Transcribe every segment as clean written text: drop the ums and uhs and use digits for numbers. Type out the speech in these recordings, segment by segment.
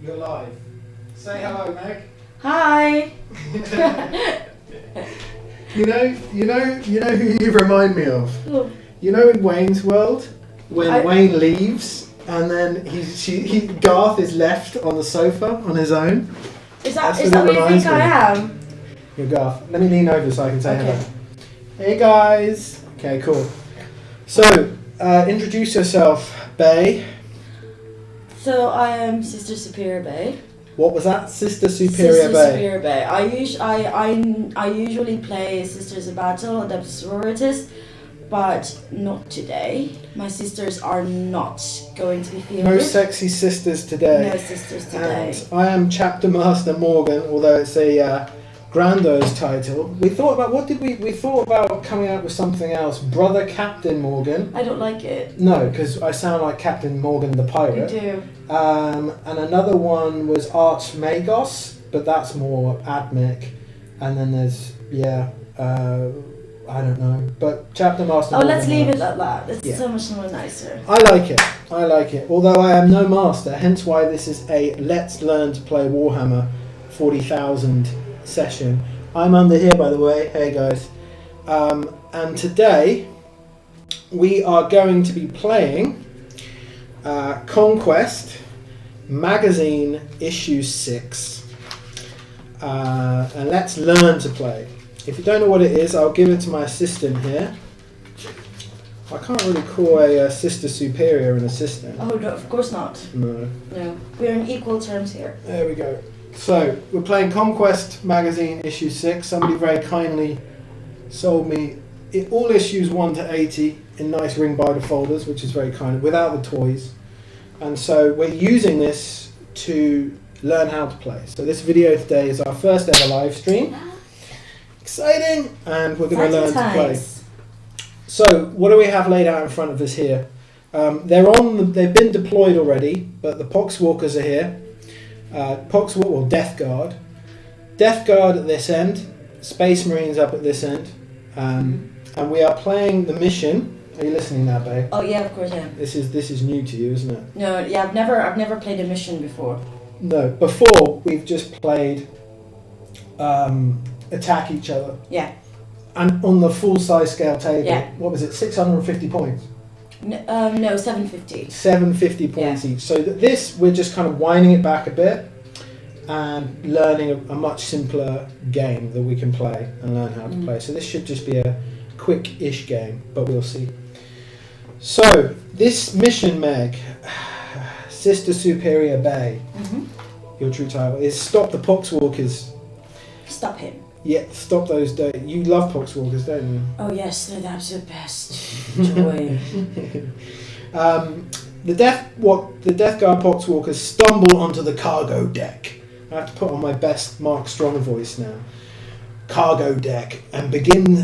You're live. Say hello, Meg. Hi. You know who you remind me of. Who? You know in Wayne's World when Wayne leaves and then Garth is left on the sofa on his own. Is that what you think I am? You're Garth. Let me lean over so I can say Okay. hello. Hey guys. Okay, cool. So introduce yourself, Bay. So I am Sister Superior Bay. What was that? Sister Superior Sister Bay. Superior Bay. I usually play Sisters of Battle, Adeptus Sororitas, but not today. My sisters are not going to be featured. No sexy sisters today. No sisters today. And I am Chapter Master Morgan, although it's a grandiose title. We thought about we thought about coming out with something else. Brother Captain Morgan. I don't like it. No, because I sound like Captain Morgan the pirate. You do. And another one was Archmagos, but that's more admic. And then there's I don't know, but Chapter Master. Oh, Morgan let's leave works. it at that. It's so much more nicer. I like it. Although I am no master, hence why this is a Let's Learn to Play Warhammer 40,000 session. I'm under here, by the way. Hey guys. And today we are going to be playing Conquest Magazine Issue 6. And let's learn to play. If you don't know what it is, I'll give it to my assistant here. I can't really call a Sister Superior an assistant. Oh, no, of course not. No. No, we're on equal terms here. There we go. So, we're playing Conquest Magazine Issue 6. Somebody very kindly sold me all issues 1 to 80 in nice ring binder folders, which is very kind, without the toys. And so, we're using this to learn how to play. So, this video today is our first ever live stream. Exciting! And we're going to learn to play. So, what do we have laid out in front of us here? They've been deployed already, but the Poxwalkers are here. Death Guard. Death Guard at this end, Space Marines up at this end, and we are playing the mission. Are you listening now, babe? Oh yeah, of course I am. This is new to you, isn't it? No, yeah, I've never played a mission before. No, before we've just played attack each other. Yeah. And on the full size scale table, Yeah. what was it? 650 points. No, 750. 750 points each. So this, we're just kind of winding it back a bit and learning a much simpler game that we can play and learn how to play. So this should just be a quick-ish game, but we'll see. So this mission, Meg, Sister Superior Bay, your true title is Stop the Poxwalkers. Stop him. Yeah, stop those. You love Poxwalkers, don't you? Oh yes, they're the absolute best. Joy. The Death Guard Poxwalkers stumble onto the cargo deck. I have to put on my best Mark Strong voice now. Cargo deck, and begin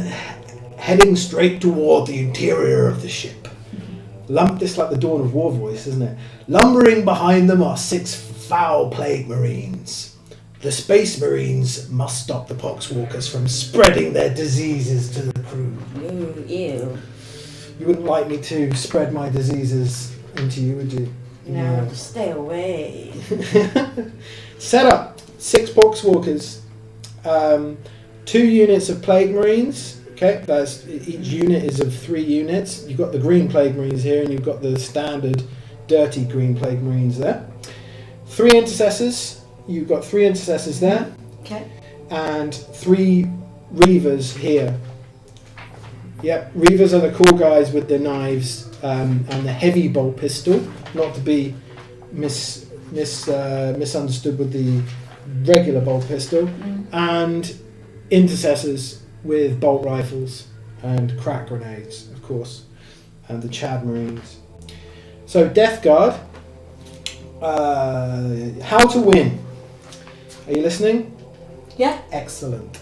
heading straight toward the interior of the ship. This is like the Dawn of War voice, isn't it? Lumbering behind them are 6 foul plague marines. The Space Marines must stop the Poxwalkers from spreading their diseases to the crew. Ooh, ew. You wouldn't like me to spread my diseases into you, would you? No, just stay away. Set up 6 Poxwalkers, 2 units of Plague Marines. Okay, each unit is of 3 units. You've got the green Plague Marines here, and you've got the standard dirty green Plague Marines there. 3 Intercessors. You've got 3 Intercessors there. Okay. And 3 Reavers here. Yep, Reavers are the cool guys with the knives and the heavy bolt pistol, not to be misunderstood with the regular bolt pistol. And Intercessors with bolt rifles and crack grenades, of course, and the Chad Marines. So Death Guard, how to win. Are you listening? Yeah. Excellent.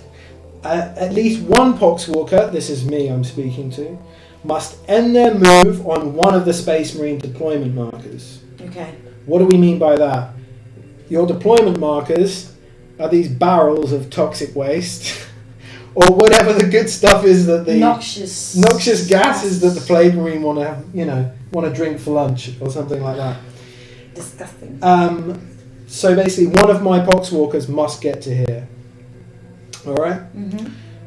At least one Poxwalker, this is me I'm speaking to, must end their move on one of the Space Marine deployment markers. Okay. What do we mean by that? Your deployment markers are these barrels of toxic waste or whatever the good stuff is that the noxious gases that the Plague Marine want to drink for lunch or something like that. Disgusting. So basically, one of my Poxwalkers must get to here. Alright?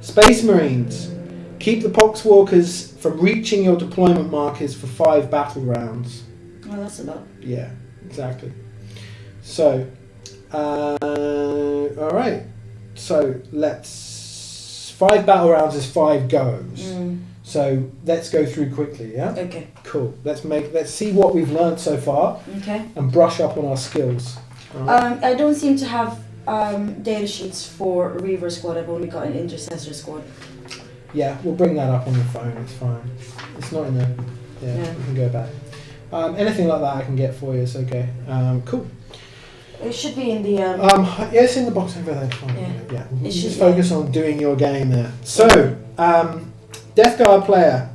Space Marines. Keep the Poxwalkers from reaching your deployment markers for 5 battle rounds. Well, that's a lot. Yeah, exactly. So, alright. So, 5 battle rounds is 5 goes. So, let's go through quickly, yeah? Okay. Cool. Let's see what we've learned so far. Okay. And brush up on our skills. Right. I don't seem to have data sheets for Reaver Squad. I've only got an Intercessor Squad. Yeah, we'll bring that up on the phone. It's fine. It's not in there. Yeah, we can go back. Anything like that I can get for you. It's okay. Cool. It should be in the. Yeah, it's in the box over there. Fine. Yeah. You just focus on doing your game there. So, Death Guard player.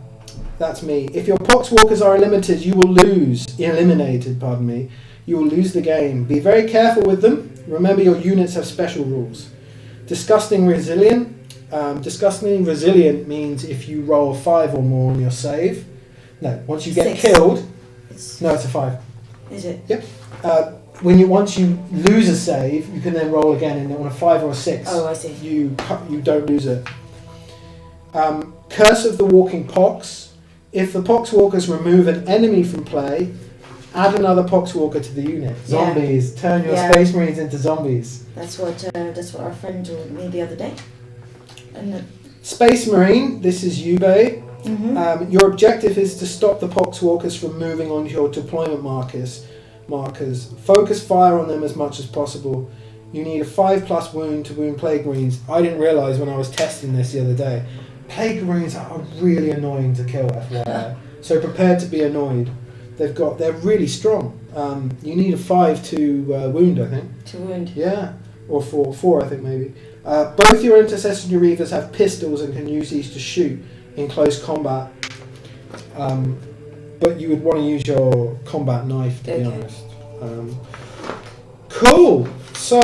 That's me. If your Poxwalkers are eliminated, you will lose. Eliminated, pardon me. You will lose the game. Be very careful with them. Remember, your units have special rules. Disgusting Resilient. Disgustingly Resilient means if you roll a 5 or more on your save. No, once you get 6. killed. No, it's a 5. Is it? Yep. Once you lose a save, you can then roll again, and on a 5 or a 6. Oh, I see. You don't lose it. Curse of the Walking Pox. If the Poxwalkers remove an enemy from play, add another Poxwalker to the unit. Zombies. Turn your Space Marines into zombies. That's what our friend told me the other day. And Space Marine, this is you, babe. Your objective is to stop the Poxwalkers from moving onto your deployment markers. Focus fire on them as much as possible. You need a 5+ wound to wound Plague Marines. I didn't realise when I was testing this the other day. Plague Marines are really annoying to kill, FYI. So prepare to be annoyed. They're really strong. You need a 5 to wound, I think. To wound. Yeah, or 4 I think maybe. Both your Intercessor and your Reavers have pistols and can use these to shoot in close combat. But you would want to use your combat knife, to be honest. Cool. So,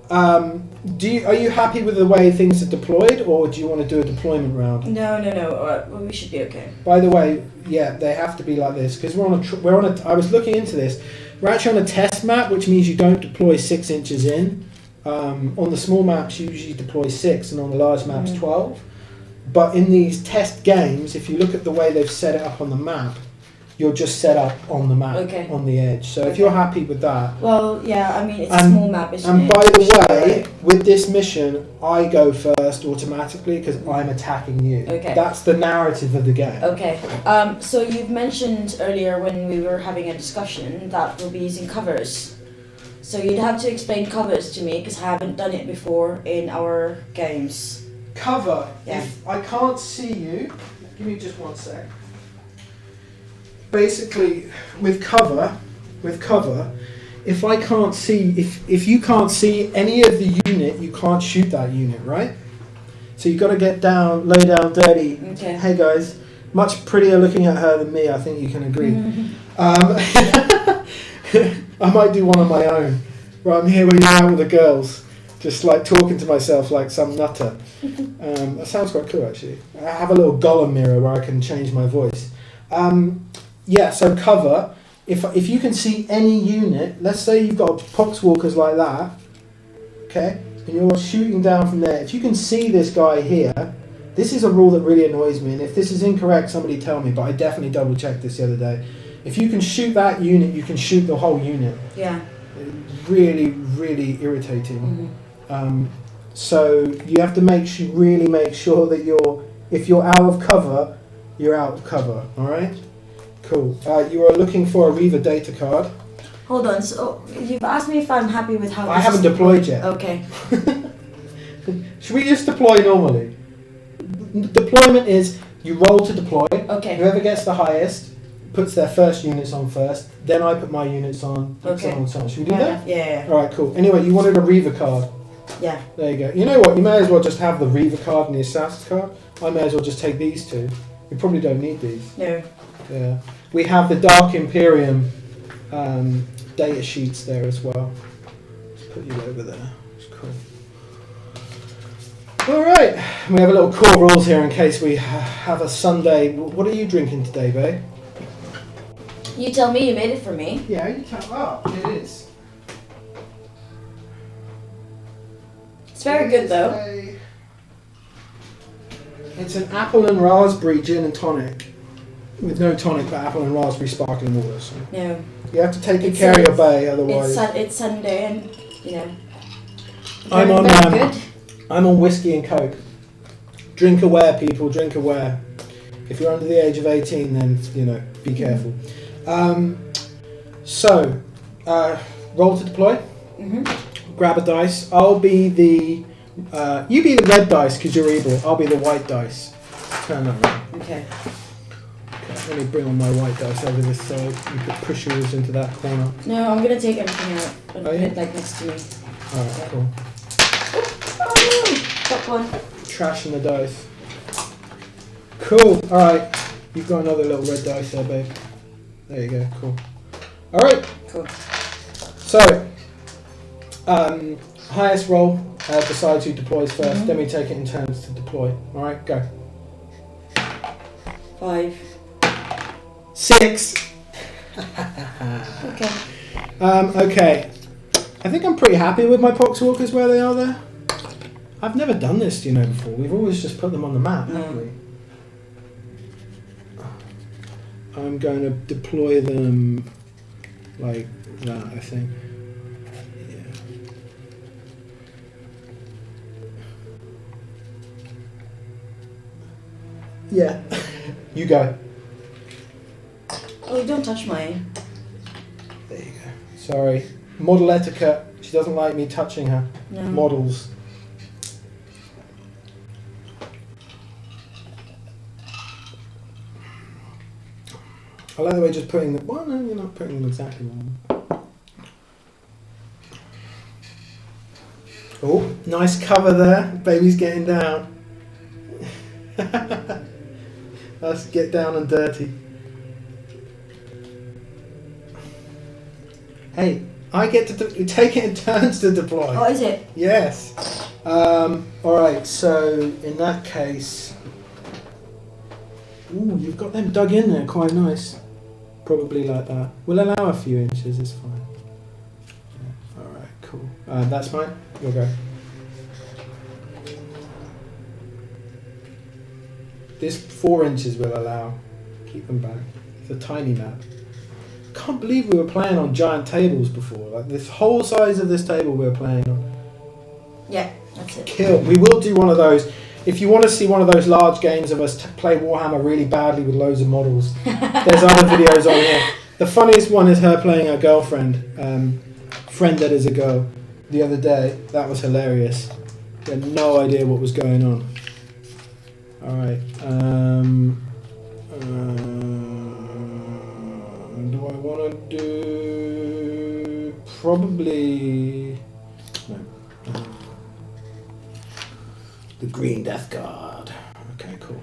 are you happy with the way things are deployed, or do you want to do a deployment round? No. Well, we should be okay. By the way, yeah, they have to be like this because we're on a. I was looking into this. We're actually on a test map, which means you don't deploy 6 inches in. On the small maps, you usually deploy 6, and on the large maps, 12. But in these test games, if you look at the way they've set it up on the map, you're just set up on the map, on the edge. So if you're happy with that... Well, yeah, I mean, it's a small map, isn't it? And by the way, with this mission, I go first automatically because I'm attacking you. Okay. That's the narrative of the game. Okay. So you've mentioned earlier when we were having a discussion that we'll be using covers. So you'd have to explain covers to me because I haven't done it before in our games. Cover. Yeah. If I can't see you, give me just 1 sec. Basically, with cover, if I can't see, if you can't see any of the unit, you can't shoot that unit, right? So you've got to get down, lay down dirty. Okay. Hey guys, much prettier looking at her than me, I think you can agree. I might do one on my own, where I'm here when you're out with the girls, just like talking to myself like some nutter. That sounds quite cool actually. I have a little Gollum mirror where I can change my voice. Yeah, so cover. If you can see any unit, let's say you've got Poxwalkers like that, okay, and you're shooting down from there. If you can see this guy here, this is a rule that really annoys me, and if this is incorrect, somebody tell me, but I definitely double checked this the other day. If you can shoot that unit, you can shoot the whole unit. Yeah. Really, really irritating. So you have to make sure that if you're out of cover, you're out of cover, alright? Cool. You are looking for a Reaver data card. Hold on, so you've asked me if I'm happy with how I haven't deployed yet. Okay. Should we just deploy normally? Deployment is you roll to deploy. Okay. Whoever gets the highest puts their first units on first. Then I put my units on. So on and so on. Should we do that? Yeah. Alright, cool. Anyway, you wanted a Reaver card. Yeah. There you go. You know what? You may as well just have the Reaver card and the Assassin card. I may as well just take these two. You probably don't need these. No. Yeah. We have the Dark Imperium data sheets there as well. Let's put you over there. It's cool. Alright. We have a little core rules here in case we have a Sunday. What are you drinking today, babe? You tell me, you made it for me. Yeah, you can. Oh, it is. It's very good though. It's an apple and raspberry gin and tonic. With no tonic, but apple and raspberry sparkling water. So. No. You have to take good care of your bay, otherwise. It's Sunday, and you know. I'm on. Good. I'm on whiskey and coke. Drink aware, people. Drink aware. If you're under the age of 18, then you know, be careful. So, roll to deploy. Grab a dice. I'll be the. You be the red dice because you're evil. I'll be the white dice. Turn that around. Okay. Let me bring on my white dice over this side. You could push yours into that corner. No, I'm gonna take everything out and put it like next to me. Alright, cool. Oh, got one. Trashing the dice. Cool. Alright. You've got another little red dice there, babe. There you go. Cool. Alright. Cool. So, highest roll decides who deploys first. Then we take it in turns to deploy. Alright, go. 5. 6. Okay. Okay. I think I'm pretty happy with my poxwalkers where they are there. I've never done this, you know, before. We've always just put them on the map, haven't we? I'm going to deploy them like that, I think. Yeah. You go. Oh, don't touch mine. There you go. Sorry. Model etiquette. She doesn't like me touching her. No. Models. I like the way just putting them. Well, no, you're not putting them exactly wrong. Oh, nice cover there. Baby's getting down. Let's get down and dirty. Hey, I get to take it in turns to deploy. Oh, is it? Yes. Alright, so in that case... Ooh, you've got them dug in there, quite nice. Probably like that. We'll allow a few inches, it's fine. Yeah. Alright, cool. That's mine. You'll go. This 4 inches will allow. Keep them back. It's a tiny map. Can't believe we were playing on giant tables before. Like this whole size of this table we were playing on. Yeah, that's it. Kill. We will do one of those. If you want to see one of those large games of us play Warhammer really badly with loads of models, there's other videos on here. The funniest one is her playing her girlfriend, friend that is a girl, the other day. That was hilarious. We had no idea what was going on. Alright. Do I want to do... Probably... No. The Green Death Guard. Okay, cool.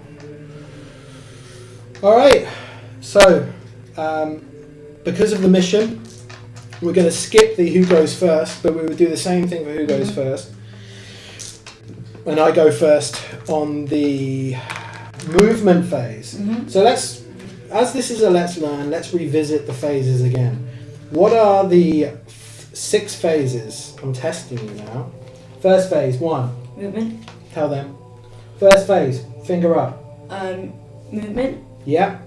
Alright. So, because of the mission, we're going to skip the who goes first, but we would do the same thing for who goes first. And I go first on the movement phase. So let's, as this is a let's learn, let's revisit the phases again. What are the 6 phases? I'm testing you now. First phase, 1. Movement. Tell them. First phase, finger up. Movement. Yep.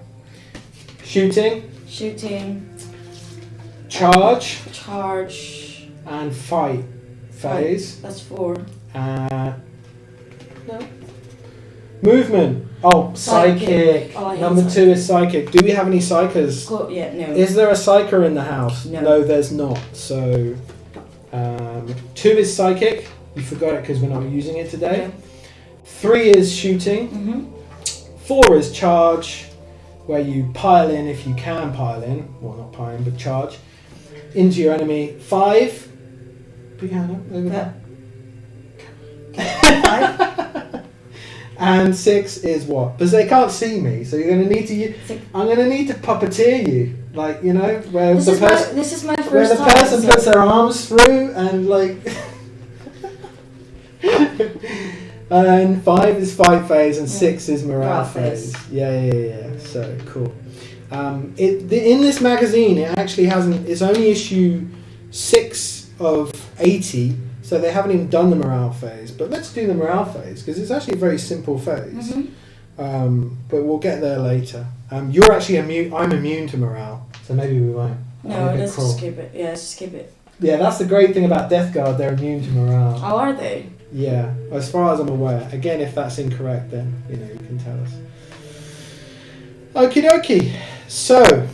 Shooting. Shooting. Charge. Charge. And fight phase. That's 4. No. Movement. Oh, psychic. Oh, Number 2 is psychic. Do we have any psychers? Yeah, no. Is there a psyker in the house? No. There's not. So, 2 is psychic. You forgot it because we're not using it today. Okay. 3 is shooting. 4 is charge, where you pile in if you can pile in. Well, not pile in, but charge into your enemy. 5. Big hand up over there. 5. And 6 is what? Because they can't see me, so you're going to need to. I'm going to need to puppeteer you, like you know, where this is my first where the time, person puts their arms through and like. And 5 is fight phase and 6 is morale phase. Yeah. So cool. In this magazine, it actually hasn't. It's only issue 6 of 80. So they haven't even done the morale phase. But let's do the morale phase, because it's actually a very simple phase. But we'll get there later. You're actually immune. I'm immune to morale, so maybe we won't. No, let's just skip it. Yeah, just skip it. Yeah, that's the great thing about Death Guard. They're immune to morale. Oh, are they? Yeah, as far as I'm aware. Again, if that's incorrect, then you can tell us. Okie dokie. So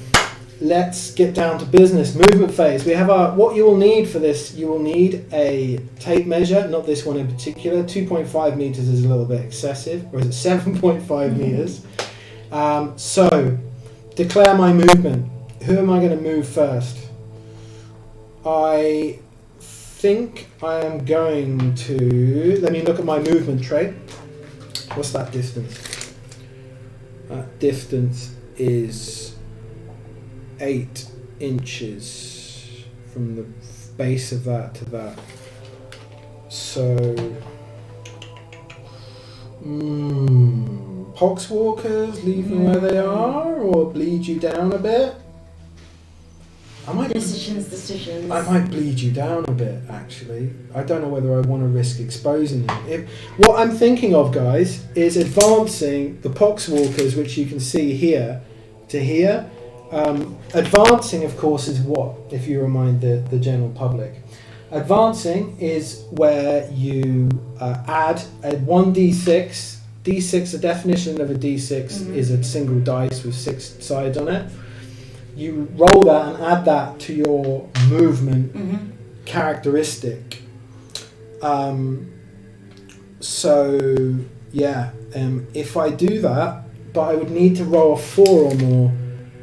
let's get down to business. Movement phase. We have what you will need for this. You will need a tape measure. Not this one in particular. 2.5 meters is a little bit excessive, or is it 7.5 meters? So declare my movement. Who am I going to move first? I think I am going to... Let me look at my movement trait. What's that distance? That distance is 8 inches from the base of that to that. So... Poxwalkers, leave them where they are, or bleed you down a bit? Decisions. I might bleed you down a bit, actually. I don't know whether I want to risk exposing you. What I'm thinking of, guys, is advancing the Poxwalkers, which you can see here, to here. Advancing, of course, is what, if you remind the general public? Advancing is where you add a 1d6. D6, the definition of a d6 is a single dice with 6 sides on it. You roll that and add that to your movement characteristic. If I do that, but I would need to roll a 4 or more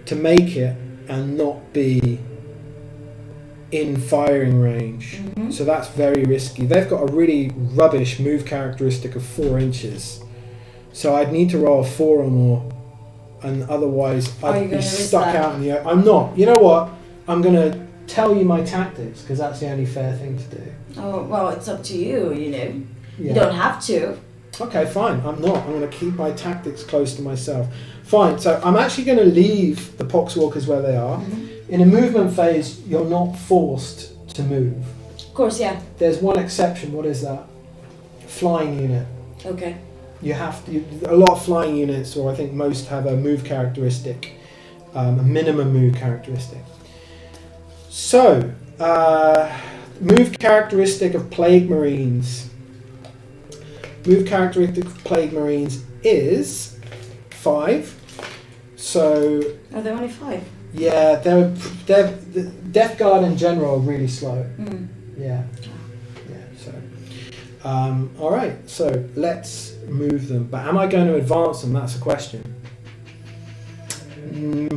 to make it and not be in firing range. So that's very risky. They've got a really rubbish move characteristic of 4 inches. So I'd need to roll a 4 or more. And otherwise I'd be stuck out in the air. I'm not. You know what? I'm going to tell you my tactics, because that's the only fair thing to do. Oh, well, it's up to you, Yeah. You Yeah. don't have to. Okay, fine. I'm not. I'm going to keep my tactics close to myself. Fine. So I'm actually going to leave the Poxwalkers where they are. In a movement phase, you're not forced to move. Of course, yeah. There's one exception. What is that? Flying unit. Okay. You have to. A lot of flying units, or I think most, have a move characteristic, a minimum move characteristic. So, move characteristic of Plague Marines. Move characteristic of Plague Marines is 5. So. Are they only 5? Yeah, they're the Death Guard in general are really slow. Yeah. So. All right. So let's move them. But am I going to advance them? That's a question.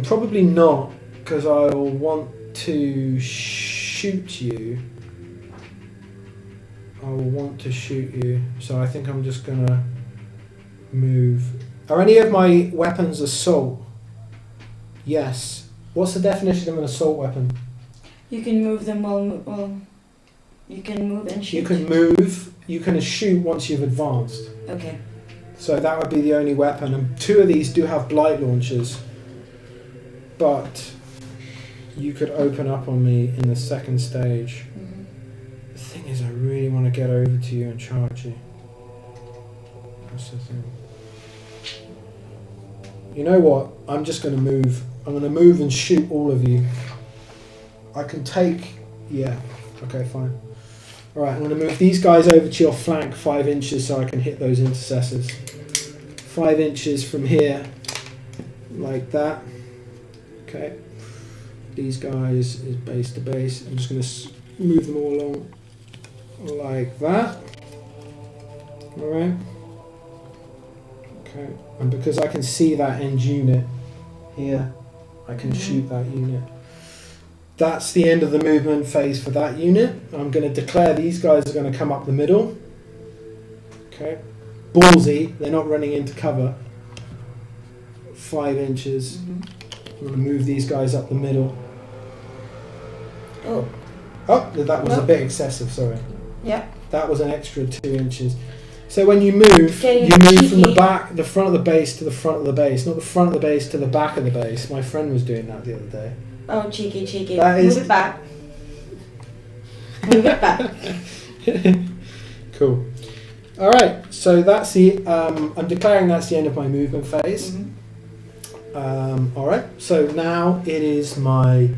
Probably not, because I will want to shoot you. So I think I'm just going to move. Are any of my weapons assault? Yes. What's the definition of an assault weapon? You can move them while you can move and shoot. You can move. You can shoot once you've advanced. Okay. So that would be the only weapon. And 2 of these do have blight launchers. But you could open up on me in the second stage. The thing is, I really want to get over to you and charge you. That's the thing. You know what? I'm just going to move. I'm going to move and shoot all of you. I can take... Yeah. Okay, fine. Alright, I'm going to move these guys over to your flank 5 inches so I can hit those intercessors. 5 inches from here. Like that. Okay. These guys is base to base. I'm just going to move them all along like that. Alright. Okay. And because I can see that end unit here, I can shoot that unit. That's the end of the movement phase for that unit. I'm going to declare these guys are going to come up the middle. Okay. Ballsy. They're not running into cover. 5 inches. I'm going to move these guys up the middle. Oh, that was a bit excessive, sorry. Yeah. That was an extra 2 inches. So when you move, you move from the front of the base to the front of the base, not the front of the base to the back of the base. My friend was doing that the other day. Oh, cheeky. That is... Move it back. Move it back. Cool. All right. So that's the. I'm declaring that's the end of my movement phase. All right. So now it is my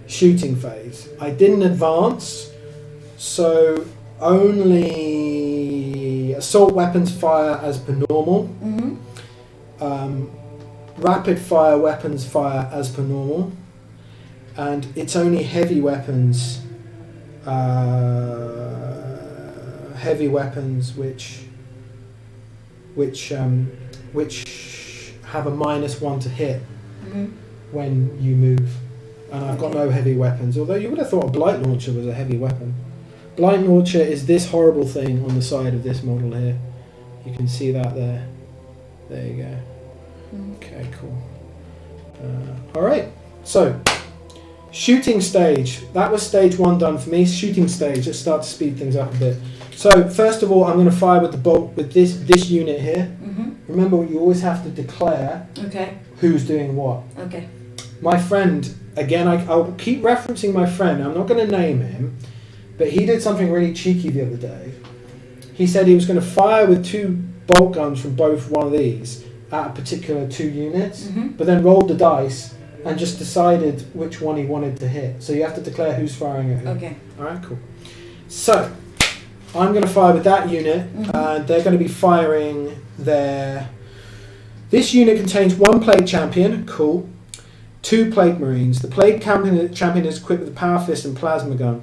shooting phase. I didn't advance, so only assault weapons fire as per normal. Rapid fire weapons fire as per normal, and it's only heavy weapons. Heavy weapons which have a -1 to hit when you move. And I've got no heavy weapons, although you would have thought a blight launcher was a heavy weapon. Blight launcher is this horrible thing on the side of this model here. You can see that there. There you go. Okay, cool. Alright, so shooting stage. That was stage 1 done for me. Shooting stage, let's start to speed things up a bit. So first of all, I'm going to fire with the bolt with this unit here. Remember, you always have to declare who's doing what. Okay. My friend, again, I'll keep referencing my friend. I'm not going to name him, but he did something really cheeky the other day. He said he was going to fire with 2 bolt guns from both one of these at a particular 2 units, but then rolled the dice and just decided which one he wanted to hit. So you have to declare who's firing at who. Okay. All right, cool. So I'm going to fire with that unit, and they're going to be firing their... This unit contains 1 Plague Champion, cool, 2 Plague Marines. The Plague Champion is equipped with a Power Fist and Plasma Gun.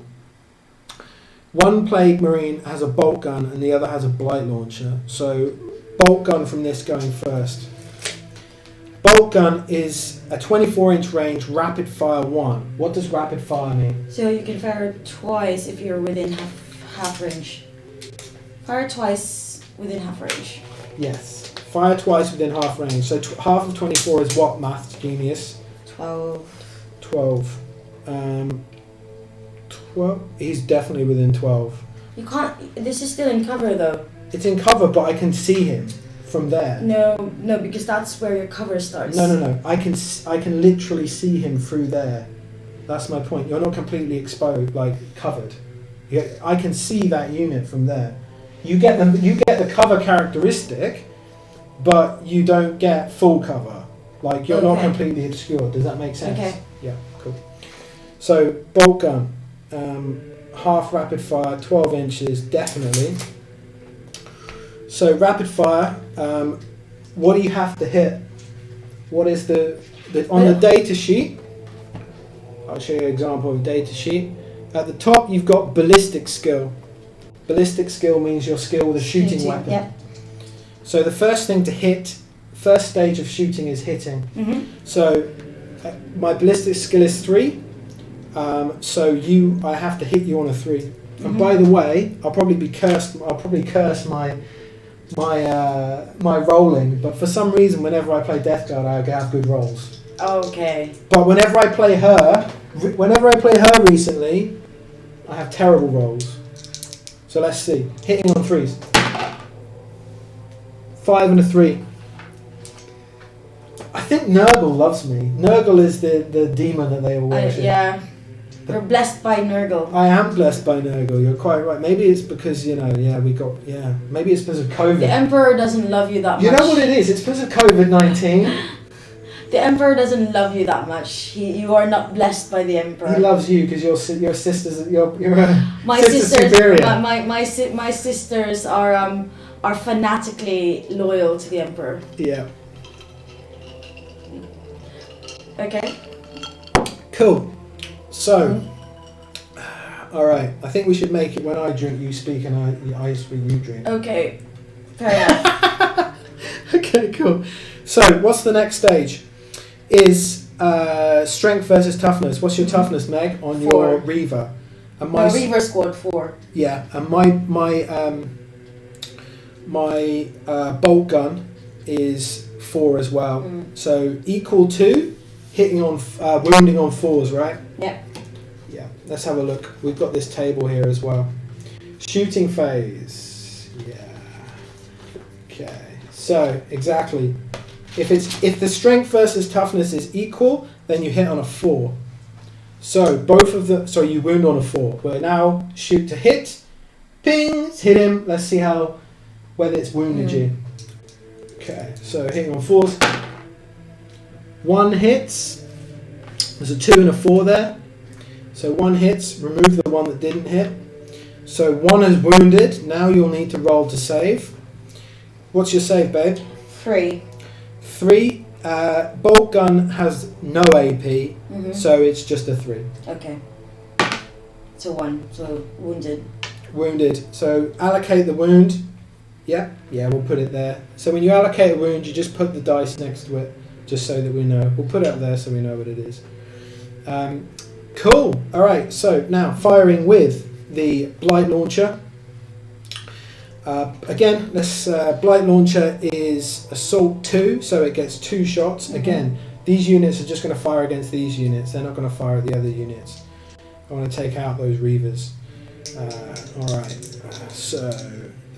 1 Plague Marine has a Bolt Gun, and the other has a Blight Launcher. So, Bolt Gun from this going first. Bolt Gun is a 24-inch range, rapid fire 1. What does rapid fire mean? So you can fire twice if you're within half range. Fire twice within half range. Yes. Fire twice within half range. So half of 24 is what, maths genius? 12. 12. 12. He's definitely within 12. You can't. This is still in cover though. It's in cover, but I can see him from there. No, because that's where your cover starts. No. I can literally see him through there. That's my point. You're not completely exposed, like covered. I can see that unit from there. You get the cover characteristic, but you don't get full cover. Like you're not completely obscured. Does that make sense? Okay. Yeah, cool. So bolt gun, half rapid fire, 12 inches, definitely. So rapid fire, what do you have to hit? What is the on the data sheet? I'll show you an example of a data sheet. At the top, you've got ballistic skill. Ballistic skill means your skill with a shooting weapon. Yeah. So the first thing to hit, first stage of shooting is hitting. So my ballistic skill is 3. So I have to hit you on a 3. And by the way, I'll probably curse my rolling, but for some reason, whenever I play Death Guard, I have good rolls. Okay. But whenever I play her recently, I have terrible rolls. So let's see. Hitting on 3s. 5 and a 3. I think Nurgle loves me. Nurgle is the demon that they all worship. Yeah. We're blessed by Nurgle. I am blessed by Nurgle. You're quite right. Maybe it's because maybe it's because of COVID. The Emperor doesn't love you that much. You know what it is? It's because of COVID-19. The Emperor doesn't love you that much. You are not blessed by the Emperor. He loves you because your sisters. You're my sister sisters. superior. My sisters are fanatically loyal to the Emperor. Yeah. Okay. Cool. So, all right. I think we should make it when I drink, you speak, and I speak, you drink. Okay. Fair enough. Okay, cool. So, what's the next stage? Is strength versus toughness. What's your toughness, Meg, on 4. your Reaver? And my Reaver squad 4. Yeah, and my bolt gun is 4 as well. So equal to hitting on wounding on 4s, right? Yeah. Yeah. Let's have a look. We've got this table here as well. Shooting phase. Yeah. Okay. So exactly. If the strength versus toughness is equal, then you hit on a 4. So you wound on a 4. We're now shoot to hit, Ping! Hit him. Let's see whether it's wounded you. Okay, so hitting on 4s. 1 hits. There's a 2 and a 4 there. So 1 hits. Remove the one that didn't hit. So 1 is wounded. Now you'll need to roll to save. What's your save, babe? 3. 3. Bolt gun has no AP, so it's just a 3. Okay. So 1. So wounded. Wounded. So allocate the wound. Yeah, we'll put it there. So when you allocate a wound, you just put the dice next to it, just so that we know. We'll put it up there so we know what it is. Cool. All right. So now firing with the Blight Launcher. Again, this Blight Launcher is Assault 2, so it gets 2 shots. Again, these units are just going to fire against these units. They're not going to fire at the other units. I want to take out those Reavers. Alright, so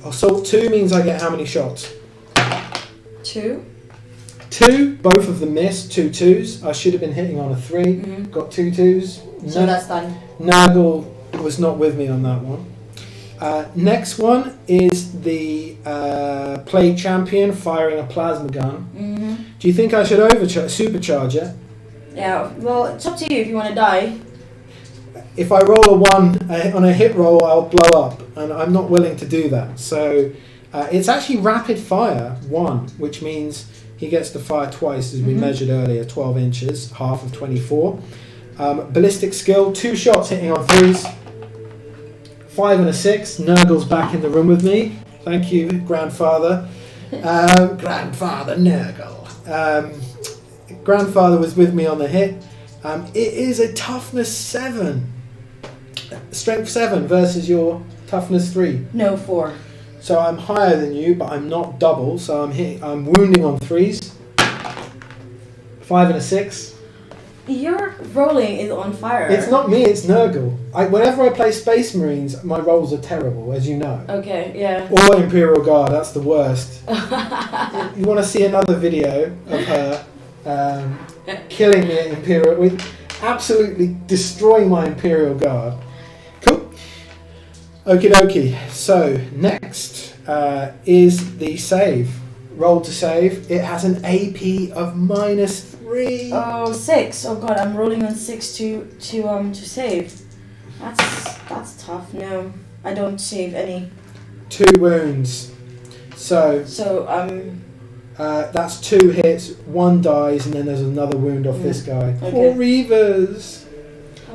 Assault 2 means I get how many shots? 2. 2, both of them missed, 2 2s. I should have been hitting on a 3, got 2 2s. So that's done. Nurgle was not with me on that one. Next one is the Plague Champion firing a plasma gun. Do you think I should supercharge it? Yeah, well, it's up to you if you want to die. If I roll a 1 on a hit roll, I'll blow up, and I'm not willing to do that. So it's actually rapid fire 1, which means he gets to fire twice, as we measured earlier, 12 inches, half of 24. Ballistic skill, 2 shots hitting on 3s. 5 and a 6. Nurgle's back in the room with me. Thank you, Grandfather. Grandfather Nurgle. Grandfather was with me on the hit. It is a toughness 7. Strength 7 versus your toughness 3. No, 4. So I'm higher than you, but I'm not double. So I'm wounding on 3s. 5 and a 6. Your rolling is on fire. It's not me, it's Nurgle. Whenever I play Space Marines, my rolls are terrible, as you know. Okay, yeah. Or Imperial Guard, that's the worst. You want to see another video of her killing me at Imperial, absolutely destroying my Imperial Guard. Cool. Okie dokie. So next is the save. Roll to save. It has an AP of -3. Oh, 6. Oh god, I'm rolling on 6 to save. That's tough. No, I don't save any. 2 wounds. So that's 2 hits, 1 dies, and then there's another wound off this guy. Okay. 4 Reavers.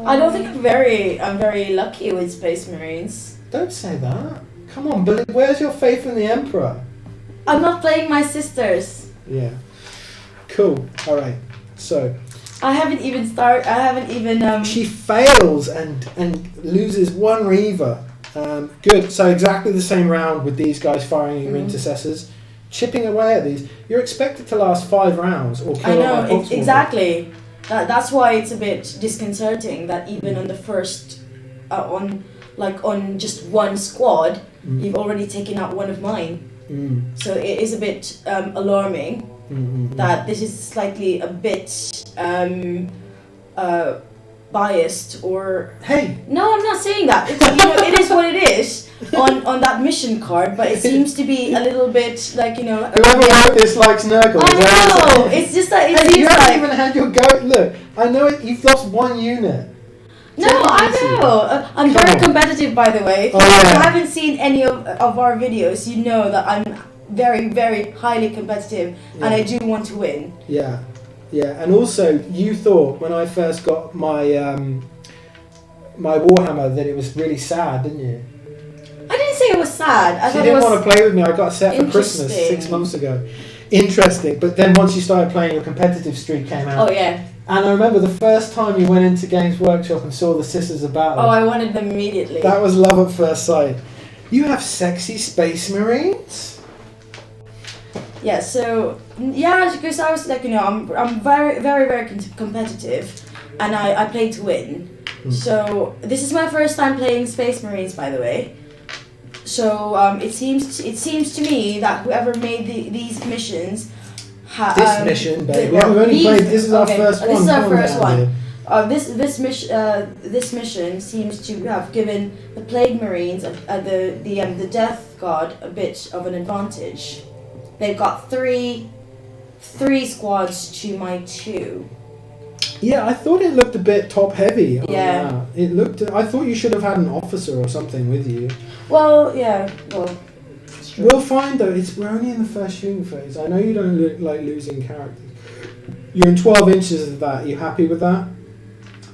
I don't think I'm very lucky with Space Marines. Don't say that. Come on, Billy. Where's your faith in the Emperor? I'm not playing my sisters. Yeah. Cool. All right. So. I haven't even. She fails and loses 1 Reaver. Good. So exactly the same round with these guys firing your intercessors, chipping away at these. You're expected to last 5 rounds or kill I know exactly. That's why it's a bit disconcerting that even on the first, on just 1 squad, you've already taken out 1 of mine. So it is a bit alarming that this is slightly a bit biased or... Hey! No, I'm not saying that. It is what it is on that mission card, but it seems to be a little bit like, Whoever wrote this likes Nurgle. I know! It's just that it seems you haven't like... even had your go. Look, I know you've lost 1 unit. No, I know. I'm very competitive, by the way. If you haven't seen any of our videos, you know that I'm very, very highly competitive, and I do want to win. Yeah, and also you thought when I first got my my Warhammer that it was really sad, didn't you? I didn't say it was sad. I thought you didn't want to play with me. I got a set for Christmas 6 months ago. Interesting, but then once you started playing, your competitive streak came out. Oh yeah. And I remember the first time you went into Games Workshop and saw the Sisters of Battle. Oh, I wanted them immediately. That was love at first sight. You have sexy Space Marines? Yeah, so, because I was like, I'm very, very, very competitive, and I play to win. So, this is my first time playing Space Marines, by the way. So, it seems to me that whoever made these missions... this mission, baby. We've only played. This is our first one. This is our first one. This mission seems to have given the Plague Marines, the Death God, a bit of an advantage. They've got three squads to my 2. Yeah, I thought it looked a bit top heavy. Yeah. It looked. I thought you should have had an officer or something with you. Well, yeah. Well, it's true. We'll find though. We're only in the first shooting phase. I know you don't like losing characters. You're in 12 inches of that. Are you happy with that?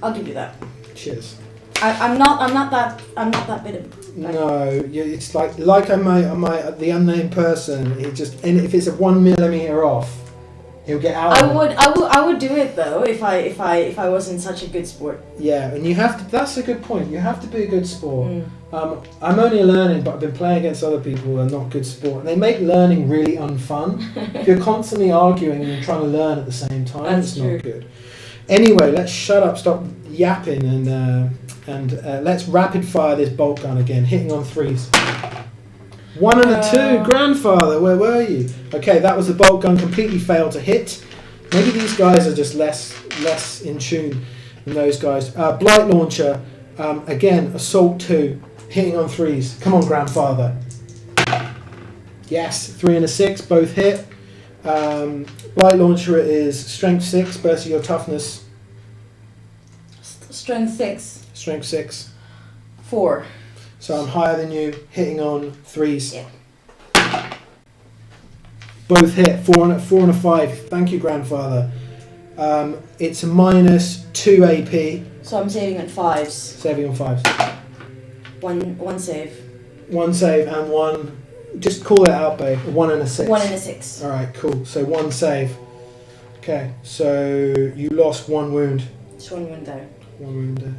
I'll give you that. Cheers. I'm not that bit of. No, it's like the unnamed person. He just, and if it's a 1 millimeter off, he'll get out. I would do it though if I wasn't such a good sport. Yeah, and you have to. That's a good point. You have to be a good sport. I'm only learning, but I've been playing against other people who are not good sport, and they make learning really unfun. If you're constantly arguing and you're trying to learn at the same time, That's it's true. not good. Anyway, let's shut up, stop yapping, and let's rapid fire this bolt gun again, hitting on 3s. 1 and a 2, grandfather, where were you? Okay, that was the bolt gun, completely failed to hit. Maybe these guys are just less in tune than those guys. Blight launcher, again, assault 2, hitting on 3s. Come on, grandfather. Yes, 3 and a 6, both hit. Blight launcher is strength 6 versus your toughness. Strength 6. Strength 6. 4. So I'm higher than you, hitting on 3s. Yeah. Both hit, 4 and a 5. Thank you, grandfather. It's a minus 2 AP. So I'm saving on 5s. Saving on 5s. One save. 1 save and 1. Just call it out, babe. 1 and a 6. 1 and a 6. All right, cool. So 1 save. Okay, so you lost 1 wound. Just 1 wound there. 1 wound there.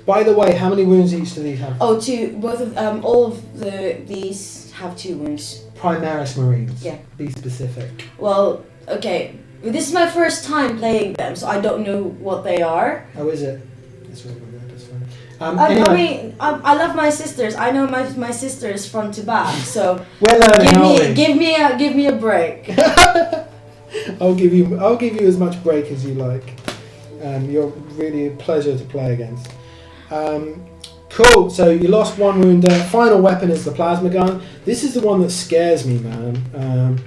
By the way, how many wounds each do these have? Oh, 2. Both of all of these have 2 wounds. Primaris Marines. Yeah. Be specific. Well, okay. This is my first time playing them, so I don't know what they are. Oh, is it? That's really good. That's fine. I mean, I love my sisters. I know my sisters front to back. So we're learning, give me a break. I'll give you as much break as you like. You're really a pleasure to play against. Cool. So you lost 1 wound there. Final weapon is the plasma gun. This is the one that scares me, man.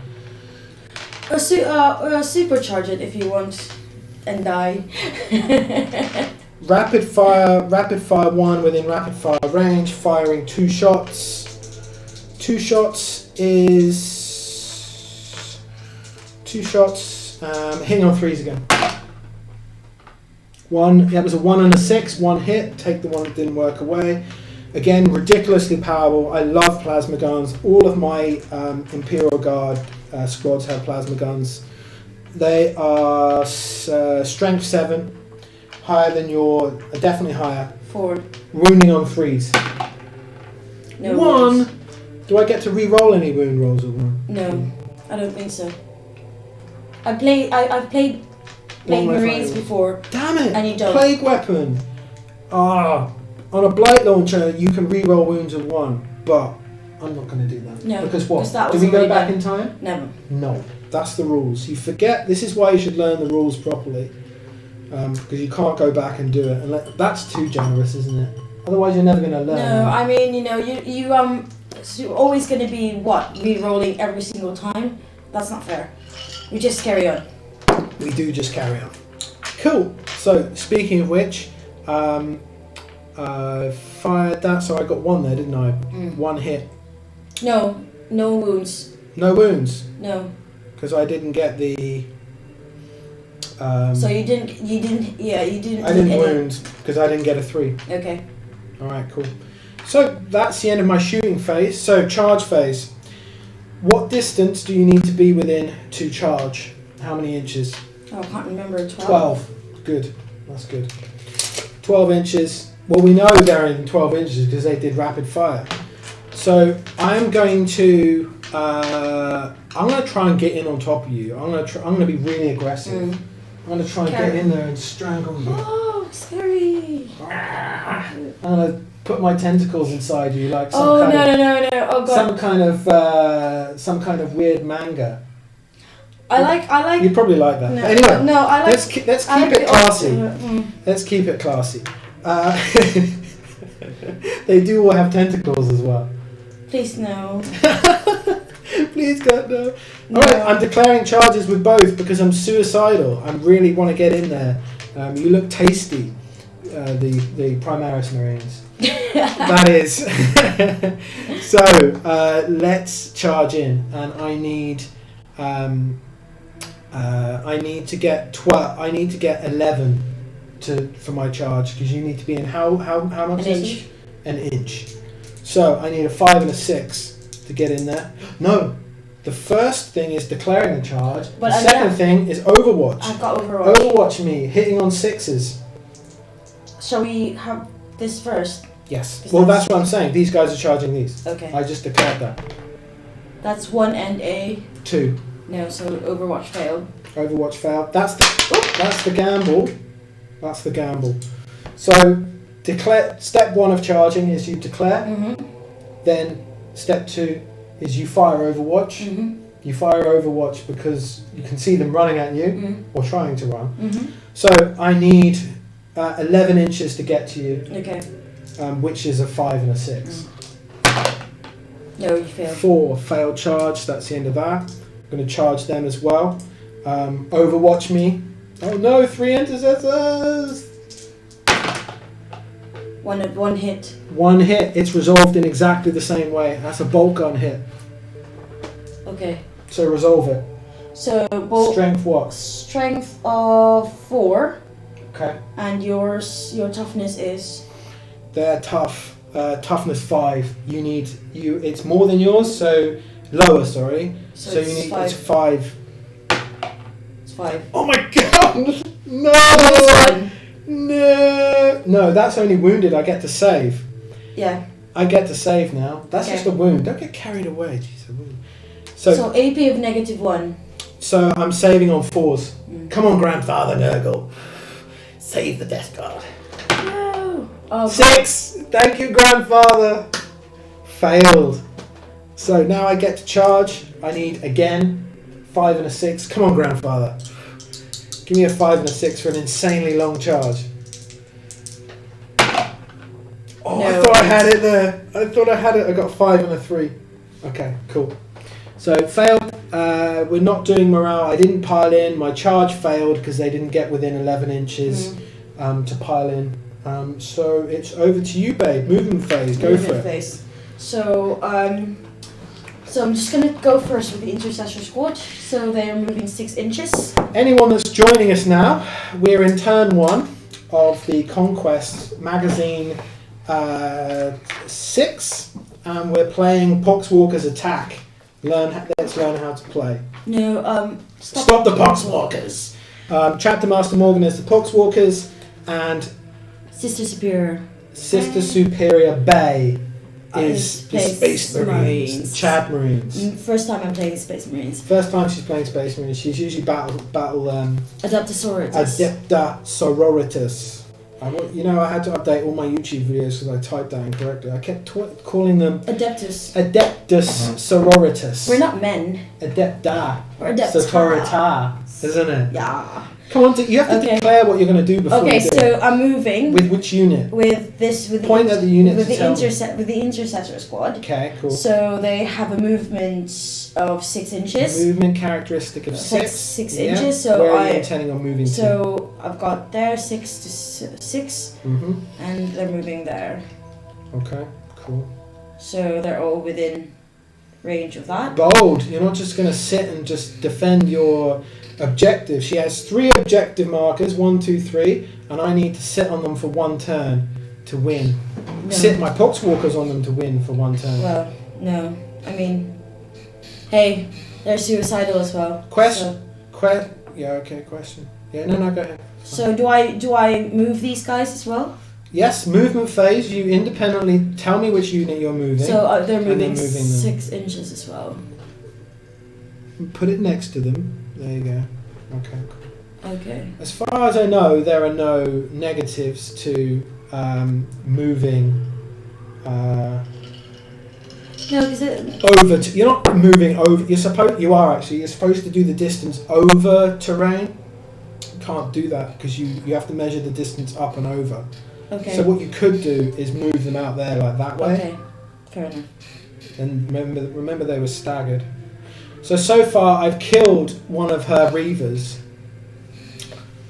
Supercharge it if you want, and die. Rapid fire 1 within rapid fire range, firing 2 shots. 2 shots is 2 shots. Hitting on 3s again. 1. That was a 1 and a 6. 1 hit. Take the one that didn't work away. Again, ridiculously powerful. I love plasma guns. All of my Imperial Guard squads have plasma guns. They are strength 7. Higher than definitely higher. 4. Wounding on 3s. No 1. wounds. Do I get to re-roll any wound rolls or 1? No, I don't think so. I've played Marines before. Damn it! And you don't. Plague weapon. On a blight launcher you can re-roll wounds of 1, but I'm not going to do that. No. Because what? That Do was we go already back done. in time? Never. No. That's the rules. You forget. This is why you should learn the rules properly. Because you can't go back and do it. And that's too generous, isn't it? Otherwise, you're never going to learn. No, I mean, you're always going to be re-rolling every single time. That's not fair. We just carry on. We do just carry on. Cool. So, speaking of which, fired that. So I got 1 there, didn't I? 1 hit. No wounds. No wounds. No. Because I didn't get the. So you didn't. Yeah, you didn't. I didn't wound because I didn't get a 3. Okay. All right, cool. So that's the end of my shooting phase. So charge phase. What distance do you need to be within to charge? How many inches? Oh, I can't remember. 12. Good. That's good. 12 inches. Well, we know they're in 12 inches because they did rapid fire. So I'm going to try and get in on top of you. I'm going to be really aggressive. I'm going to try and get in there and strangle you. Oh, scary. I'm going to put my tentacles inside you like some no. Oh, God. some kind of weird manga. I like. You'd probably like that. No, But anyway, no, I like. let's keep I like it classy. Mm. Let's keep it classy. They do all have tentacles as well. Please no. Please God no. No. Alright, I'm declaring charges with both because I'm suicidal. I really want to get in there. You look tasty, the Primaris Marines. That is. So let's charge in, and I need to get 12. I need to get 11 for my charge because you need to be in how much? An inch. An inch. So I need a 5 and a 6 to get in there. No. The first thing is declaring the charge. But the second thing is Overwatch. I've got Overwatch. Overwatch me hitting on 6s. Shall we have this first? Yes. Well, that's what I'm saying. These guys are charging these. Okay. I just declared that. That's 1 and a. 2. No, so Overwatch failed. Overwatch failed. That's the gamble. That's the gamble. So declare. Step 1 of charging is you declare. Mm-hmm. Then step 2 is you fire Overwatch. Mm-hmm. You fire Overwatch because you can see them running at you Mm-hmm. or trying to run. Mm-hmm. So I need 11 inches to get to you, Okay. which is a 5 and a 6. No, you failed. 4 failed charge. That's the end of that. I'm going to charge them as well. Overwatch me. Oh no! 3 intercessors. One hit. 1 hit. It's resolved in exactly the same way. That's a bolt gun hit. Okay. So resolve it. So bolt Strength what? strength of 4, Okay. and your toughness is. They're tough. Toughness 5. You need you. It's more than yours, so lower. Sorry. So you it's need 5. it's 5. It's 5. Oh my god! No! No, that's only wounded. I get to save. Yeah. I get to save now. That's Okay. just a wound. Don't get carried away. Jeez, a wound. So AP of -1. So I'm saving on 4s. Mm. Come on, Grandfather Nurgle. Save the Death Guard. No. Oh, 6! Thank you, Grandfather. Failed. So now I get to charge. I need, again, 5 and a 6. Come on, Grandfather. Give me a 5 and a 6 for an insanely long charge. Oh, No. I thought I had it there. I thought I had it. I got 5 and a 3. Okay, cool. So failed. We're not doing morale. I didn't pile in. My charge failed because they didn't get within 11 inches to pile in. So it's over to you, babe. Movement phase. Go for it. Phase. So I'm just gonna go first with the intercessor squad. So they are moving 6 inches. Anyone that's joining us now, we're in turn 1 of the Conquest magazine 6, and we're playing Poxwalker's Attack. Let's learn how to play. No, Stop the Poxwalkers! Chapter Master Morgan is the Poxwalkers, and Sister Superior. Sister Superior Bay is the plays Space Marines, Marines. the Chad Marines. First time I'm playing Space Marines. First time she's playing Space Marines, she's usually battle Adaptosaurus. Adepta Sororitas. I had to update all my YouTube videos because I typed that incorrectly. I kept calling them Adeptus. Adeptus Sororitas. We're not men. Adepta We're Adepta. Sororita, isn't it? Yeah. Come on, you have to Okay. declare what you're going to do before Okay, you do so it. I'm moving With which unit? with Point at the unit with to the tell me. with the intercessor squad. Okay, cool. So they have a movement of 6 inches. Movement characteristic of 6. 6 Yeah. inches. So where are you intending on moving to? So I've got there 6 to 6, Mm-hmm. and they're moving there. Okay, cool. So they're all within range of that. Bold. You're not just going to sit and just defend your objective. She has 3 objective markers, 1, 2, 3, and I need to sit on them for 1 turn to win. No. Sit my Poxwalkers on them to win for 1 turn. Well, no. I mean, hey, they're suicidal as well. Question. Yeah. Okay. Question. Yeah. No. Go ahead. So do I move these guys as well? Yes. Movement phase. You independently tell me which unit you're moving. So they're And they're moving moving them. 6 inches as well. Put it next to them. There you go. Okay. Cool. Okay. As far as I know, there are no negatives to moving No, because it. Over. You're not moving over. You are actually. You're supposed to do the distance over terrain. You can't do that because you have to measure the distance up and over. Okay. So what you could do is move them out there like that way. Okay. Fair enough. And remember they were staggered. So far I've killed one of her reavers.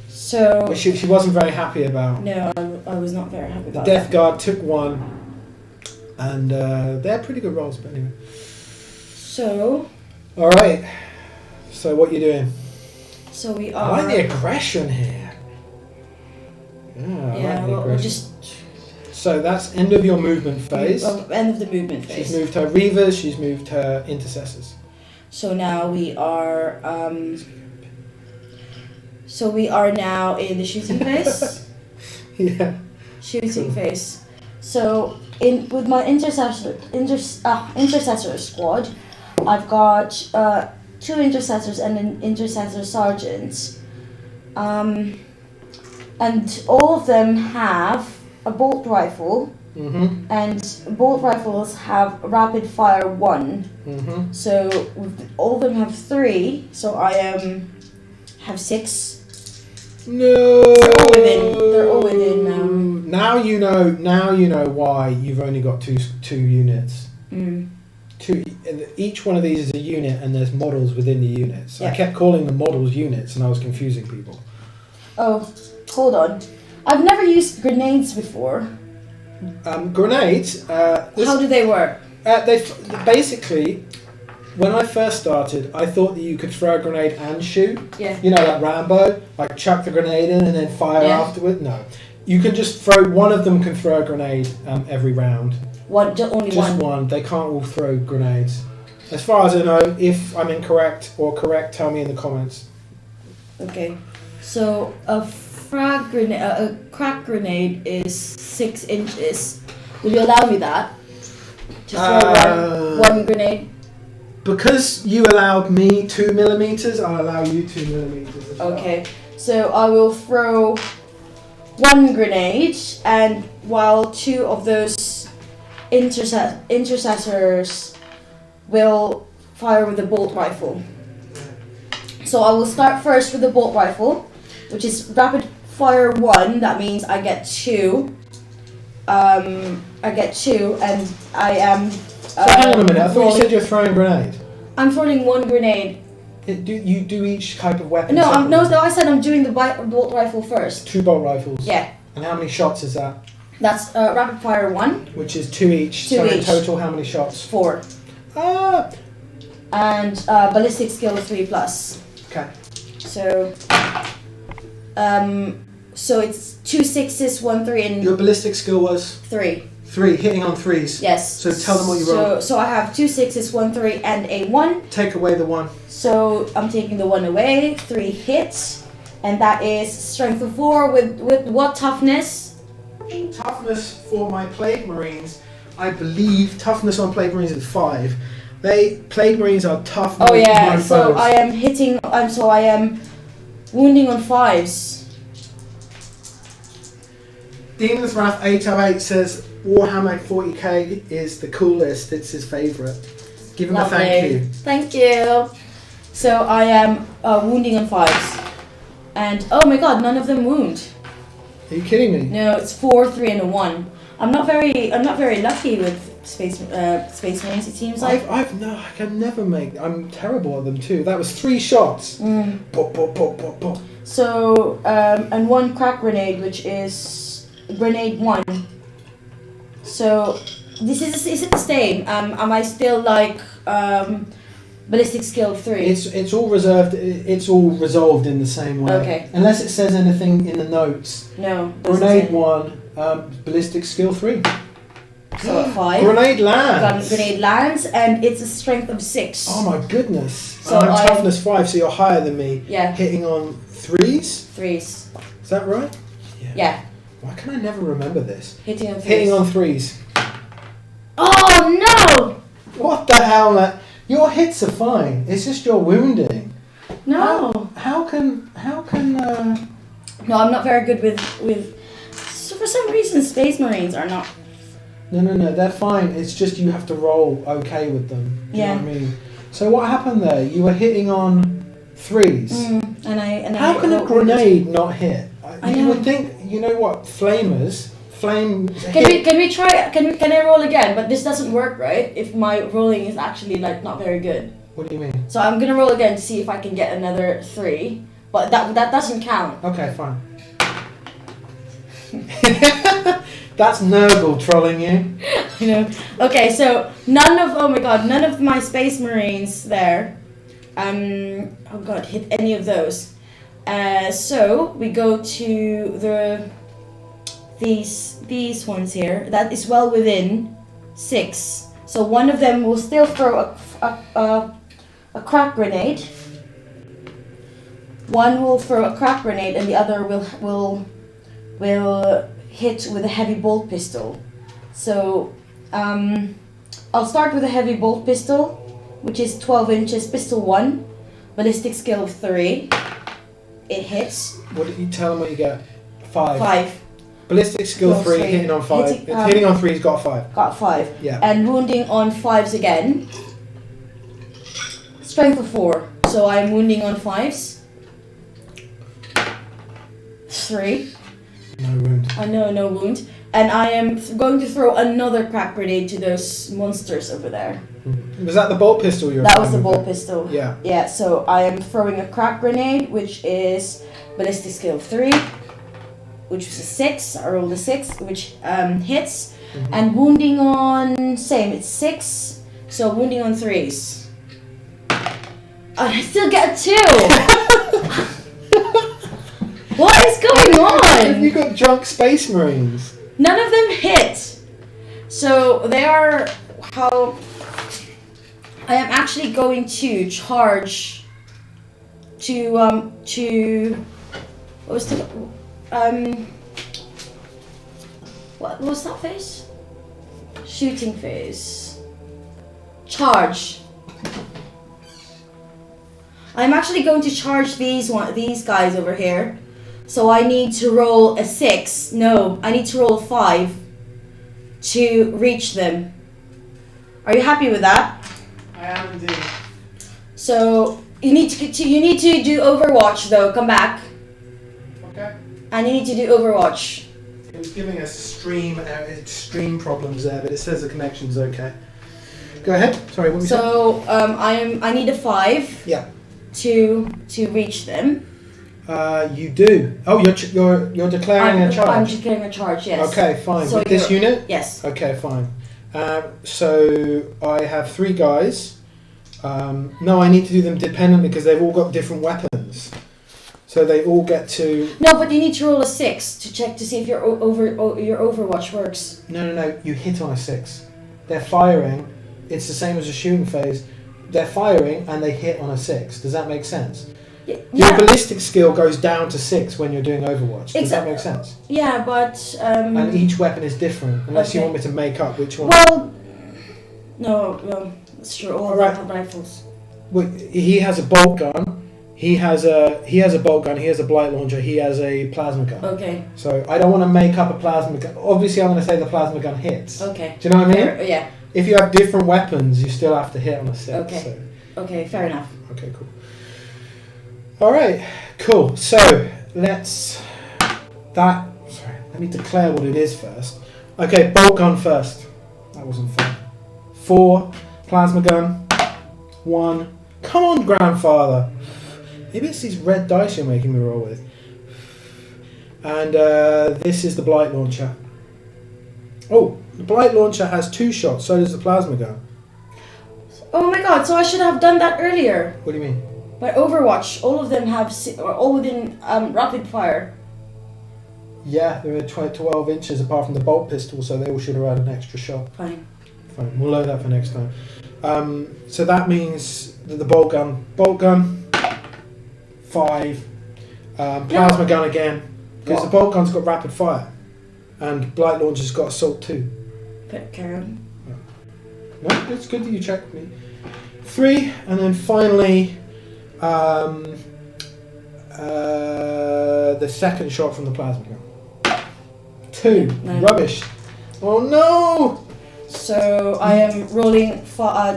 So. Which she wasn't very happy about. No, I was not very happy about The Death that. Guard took one. And they're pretty good rolls, but anyway. So. Alright. So what you doing? So we I are. like the aggression here. Yeah, I like the we'll aggression. just. So that's end of your movement phase. End of the movement phase. She's moved her reavers, she's moved her intercessors. So now we are. So we are now in the shooting phase. Yeah. Shooting phase. So with my intercessor squad, I've got 2 intercessors and an intercessor sergeant, and all of them have a bolt rifle, and bolt rifles have rapid fire 1. So all of them have 3. So I have 6. No. They're all within. Now you know why you've only got two units. Two. Each one of these is a unit, and there's models within the units. Yeah. I kept calling the models units, and I was confusing people. Oh, hold on. I've never used grenades before. Grenades. How do they work? They basically. When I first started, I thought that you could throw a grenade and shoot. Yeah. You know, like Rambo, like chuck the grenade in and then fire Yeah. afterward. No, you can just throw. One of them can throw a grenade every round. Only Just one. one. They can't all throw grenades. As far as I know, if I'm incorrect or correct, tell me in the comments. Okay. So a crack grenade is 6 inches. Will you allow me that? To throw one grenade? Because you allowed me 2 millimeters, I'll allow you 2 millimeters as well. Okay. So I will throw 1 grenade, and while 2 of those intercessors will fire with a bolt rifle. So I will start first with the bolt rifle, which is rapid fire 1. That means I get 2. And I am. So hang on a minute, I thought you said you're throwing a grenade. I'm throwing 1 grenade. You do each type of weapon? No, separately? I said I'm doing the bolt rifle first. 2 bolt rifles? Yeah. And how many shots is that? That's rapid fire 1. Which is 2 each. 2 so in each. total, how many shots? 4. Ah! And ballistic skill 3+. Okay. So it's 2 6s, 1 3, and Your ballistic skill was? 3. 3, hitting on 3s. Yes. So tell them what you rolled. So I have 2 6s, 1 3, and a 1. Take away the 1. So I'm taking the 1 away. 3 hits, and that is strength of 4 with what toughness? Toughness for my Plague Marines, I believe toughness on Plague Marines is 5. Plague Marines are tough. Oh yeah. So mofos. I am hitting. I am wounding on 5s. Demon's Wrath 808 says Warhammer 40k is the coolest. It's his favourite. Give him Lovely. a thank you. Thank you. So I am wounding on 5s, and oh my god, none of them wound. Are you kidding me? No, it's 4, 3, and a 1. I'm not very lucky with Space Marines. It seems like. I can never make. I'm terrible at them too. That was 3 shots. Pop, pop, pop, pop, pop. So and 1 crack grenade, which is grenade 1. So is it the same? Am I still like ballistic skill 3? It's all reserved. It's all resolved in the same way. Okay. Unless it says anything in the notes. No. Grenade 1, ballistic skill 3. So at 5. Grenade lands. Grenade lands, and it's a strength of 6. Oh my goodness. So I'm I'm- toughness 5, so you're higher than me. Yeah. Hitting on 3s? 3s. Is that right? Yeah. Why can I never remember this? Hitting on 3s. Hitting on 3s. Oh no! What the hell, man? Your hits are fine. It's just your wounding. No. How can No, I'm not very good with. So for some reason, Space Marines are not. No, they're fine. It's just you have to roll okay with them. Do you know what I mean? So what happened there? You were hitting on 3s. How can a grenade not hit? I You know. would think, you know what, flames Can we try? Can I roll again? But this doesn't work, right? If my rolling is actually like not very good. What do you mean? So I'm gonna roll again to see if I can get another 3, but that doesn't count. Okay, fine. That's Nurgle trolling you. You know. Okay, so none of my Space Marines there, oh god, hit any of those. So we go to these ones here. That is well within 6. So one of them will still throw a crack grenade. One will throw a crack grenade, and the other will hit with a heavy bolt pistol. So I'll start with a heavy bolt pistol, which is 12 inches, pistol 1, ballistic skill of 3. It hits. What did you tell them what you get? 5. 5. Ballistic skill 3, hitting on 5. Hitting on 3's got 5. Got 5. Yeah. And wounding on 5s again. Strength of 4. So I'm wounding on 5s. 3. No wound. I know, no wound. And I am going to throw another crack grenade to those monsters over there. Was that the bolt pistol you were That was the throwing bolt with pistol. Yeah. Yeah, so I am throwing a crack grenade, which is ballistic skill 3, which was a 6. I rolled a 6, which hits. And wounding on, same, it's 6. So wounding on 3s. I still get a 2! What is going Have on? you got drunk Space Marines? None of them hit. So they are how I am actually going to charge to what was the what was that phase? Shooting phase. Charge. I'm actually going to charge these guys over here. So I need to roll a 6. No, I need to roll a 5 to reach them. Are you happy with that? I am indeed. So you need to do Overwatch though. Come back. Okay. And you need to do Overwatch. It was giving us stream problems there, but it says the connection's okay. Go ahead. Sorry, what were you saying? So I need a 5. Yeah. To reach them. You do. Oh, you're declaring a charge. I'm declaring a charge. Yes. Okay, fine. So with this unit? Yes. Okay, fine. So I have 3 guys. No, I need to do them dependently because they've all got different weapons. So they all get to. No, but you need to roll a 6 to check to see if your Overwatch works. No. You hit on a 6. They're firing. It's the same as a shooting phase. They're firing and they hit on a 6. Does that make sense? Yeah. Your ballistic skill goes down to 6 when you're doing Overwatch. Does that make sense? Yeah, but and each weapon is different, unless you okay. want me to make up which one. Well, no, it's true. All of them have rifles. Well, he has a bolt gun. He has a bolt gun. He has a blight launcher. He has a plasma gun. Okay. So I don't want to make up a plasma gun. Obviously, I'm going to say the plasma gun hits. Okay. Do you know what I mean? Fair, yeah. If you have different weapons, you still have to hit on a 6. Okay. So. Okay. Fair enough. Okay. Cool. All right. Cool. So let's. Let me declare what it is first. Okay. Bolt gun first. That wasn't fun. 4 plasma gun. 1. Come on, grandfather. Maybe it's these red dice you're making me roll with. And this is the blight launcher. Oh, the blight launcher has 2 shots, so does the plasma gun. Oh my god! So I should have done that earlier. What do you mean? By Overwatch, all of them have all within rapid fire. Yeah, they're at 12 inches apart from the bolt pistol, so they all should have had an extra shot. Fine. We'll load that for next time. So that means that the bolt gun, 5, plasma gun again, because the bolt gun's got rapid fire, and blight launcher's got assault 2. Carry on. No, it's good that you checked me. 3, and then finally, the second shot from the plasma gun. 2, No. rubbish. Oh no! So I am rolling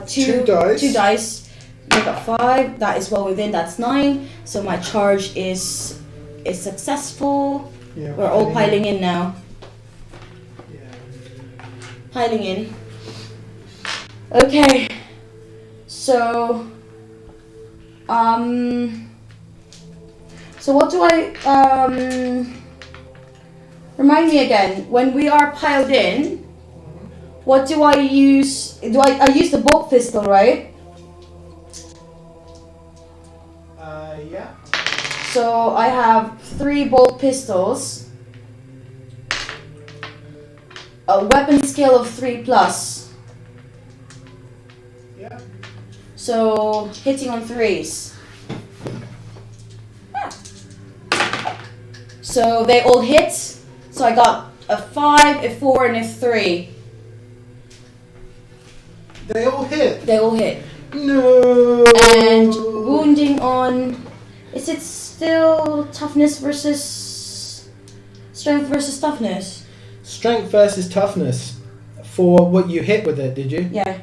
two dice. 2 dice. I got 5. That is well within. That's 9. So my charge is successful. Yeah, We're all piling in now. Yeah. Piling in. Okay. So so what do I remind me again, when we are piled in, what do I use? I use the bolt pistol, right? Yeah. So I have 3 bolt pistols, a weapon skill of 3+. Yeah. So hitting on 3s. So they all hit. So I got a 5, a 4, and a 3. They all hit. They all hit. No. And wounding on. Is it still toughness versus strength versus toughness? Strength versus toughness for what you hit with it. Did you? Yeah.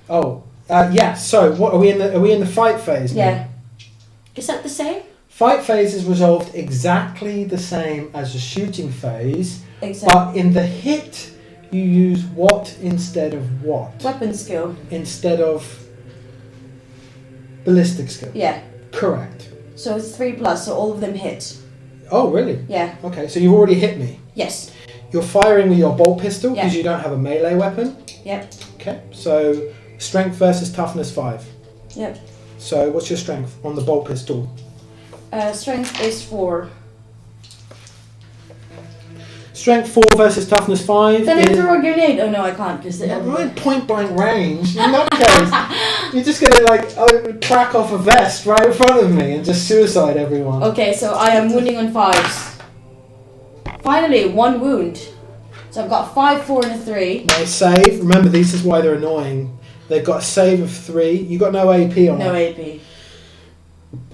Oh. Yeah. So what are we in the? Are we in the fight phase now? Yeah. Is that the same? Fight phase is resolved exactly the same as the shooting phase, Exactly. but in the hit you use what instead of what? Weapon skill. Instead of ballistic skill. Yeah. Correct. So it's 3+. So all of them hit. Oh, really? Yeah. Okay, so you've already hit me. Yes. You're firing with your bolt pistol because Yeah. you don't have a melee weapon. Yep. Okay, so strength versus toughness 5. Yep. So what's your strength on the bolt pistol? Strength is 4. Strength 4 versus toughness 5. Then I is- throw a grenade. Oh no, I can't because Right, point blank range. In that case, you're just gonna crack off a vest right in front of me and just suicide everyone. Okay, so I am wounding on 5s. Finally, 1 wound. So I've got 5, 4, and a 3. Nice save. Remember, this is why they're annoying. They've got a save of 3. You got no AP on No it. AP.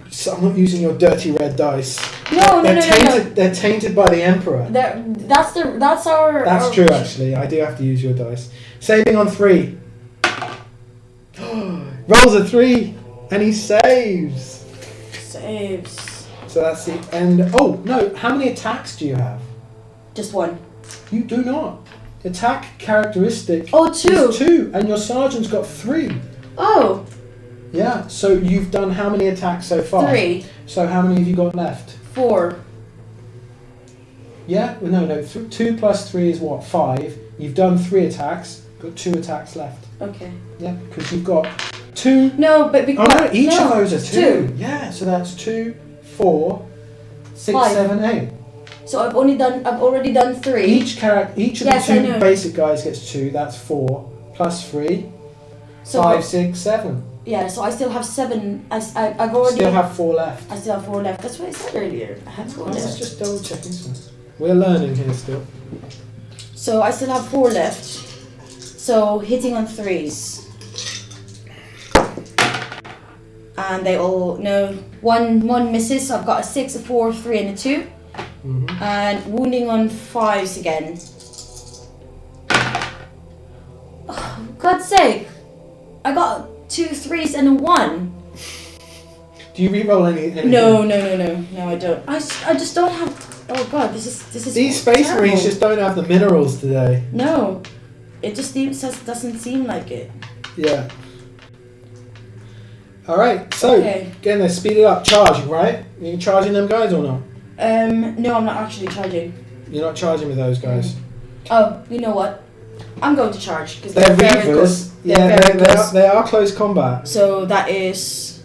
So I'm not using your dirty red dice. No. They're tainted by the Emperor. That's our. That's true, actually. I do have to use your dice. Saving on 3. Rolls a 3, and he saves. Saves. So that's the end. Oh no! How many attacks do you have? Just 1. You do not. Attack characteristic. Oh, 2. Is 2, and your sergeant's got 3. Oh. Yeah. So you've done how many attacks so far? 3. So how many have you got left? 4. Yeah. Well, no. 2 plus 3 is what? 5. You've done 3 attacks. Got 2 attacks left. Okay. Yeah, because you've got 2. No, but because. Oh no! Each of those are 2. 2. Yeah. So that's 2, 4, 6, 5. 7, 8. So I've already done 3. Each of Yes, I the know. 2 basic guys gets 2. That's 4 plus 3. So 5, 6, 7. Yeah, so I still have 7. I've already. Still have 4 left. I still have 4 left. That's what I said earlier. I had 4 Let's left. just double checking something. We're learning here still. So I still have 4 left. So hitting on 3s. And they all one misses. So I've got a 6, a 4, 3, and a 2. Mm-hmm. And wounding on 5s again. Oh, God's sake! I got 2 3s and a 1. Do you reroll anything? No, I don't. I just don't have. Oh God, this is. These Space terrible. Marines just don't have the minerals today. No, it just doesn't seem like it. Yeah. Alright, so, Okay. again, they speed it up. Charging, right? Are you charging them guys or not? No, I'm not actually charging. You're not charging with those guys. Oh, you know what? I'm going to charge because They're very Reavers. close. Yeah, They're very close. they are close combat. So that is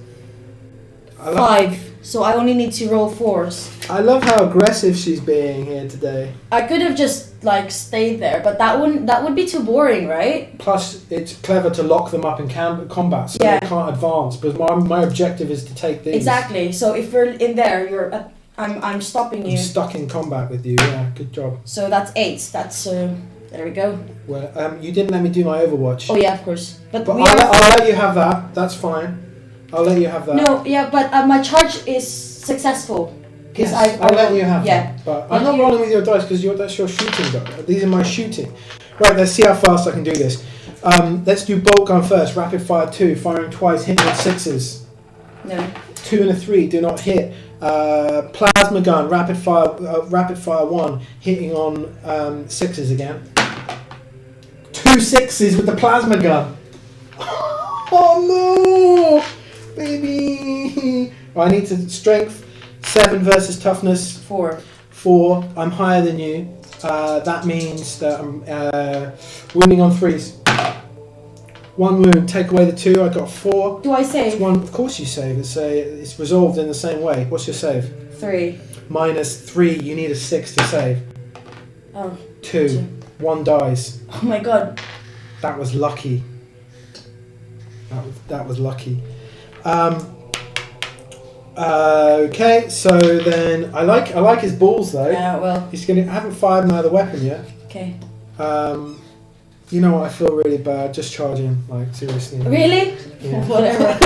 I love, 5. So I only need to roll 4s. I love how aggressive she's being here today. I could have just stayed there, but that would be too boring, right? Plus, it's clever to lock them up in combat so Yeah. they can't advance. Because my objective is to take these. Exactly. So if we're in there, I'm stopping I'm you. stuck in combat with you. Yeah, good job. So that's 8. That's there we go. Well, you didn't let me do my Overwatch. Oh yeah, of course. But But I'll let you have that. That's fine. I'll let you have that. No, yeah, but my charge is successful. Because Yes, I'll let you have yeah. them. But I'm not rolling with your dice because that's your shooting die. These are my shooting. Right, let's see how fast I can do this. Let's do bolt gun first. Rapid fire 2, firing twice, hitting with 6s. No. 2 and a 3 do not hit. Plasma gun, rapid fire 1, hitting on 6s again. 2 6s with the plasma gun. Oh no, baby! I need to strength 7 versus toughness 4. 4. I'm higher than you. That means that I'm wounding on 3s. 1 wound, take away the 2. I got 4. Do I save? It's 1. Of course you save. It's resolved in the same way. What's your save? 3. Minus 3. You need a 6 to save. Oh. 2. 1 dies. Oh my god. That was lucky. That was lucky. Okay, so then I like his balls though. Yeah, well. I haven't fired another weapon yet. Okay. You know what? I feel really bad just charging. Like seriously. Really? Yeah. Whatever.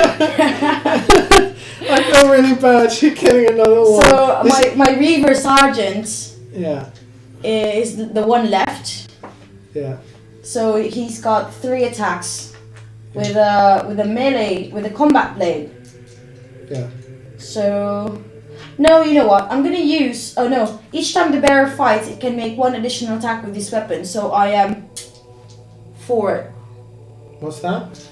I feel really bad. She's killing another one. So my Reaver Sergeant. Yeah. Is the one left. Yeah. So he's got 3 attacks with a melee with a combat blade. Yeah. So no, you know what? I'm gonna use. Oh no! Each time the bearer fights, it can make 1 additional attack with this weapon. So I am 4. What's that?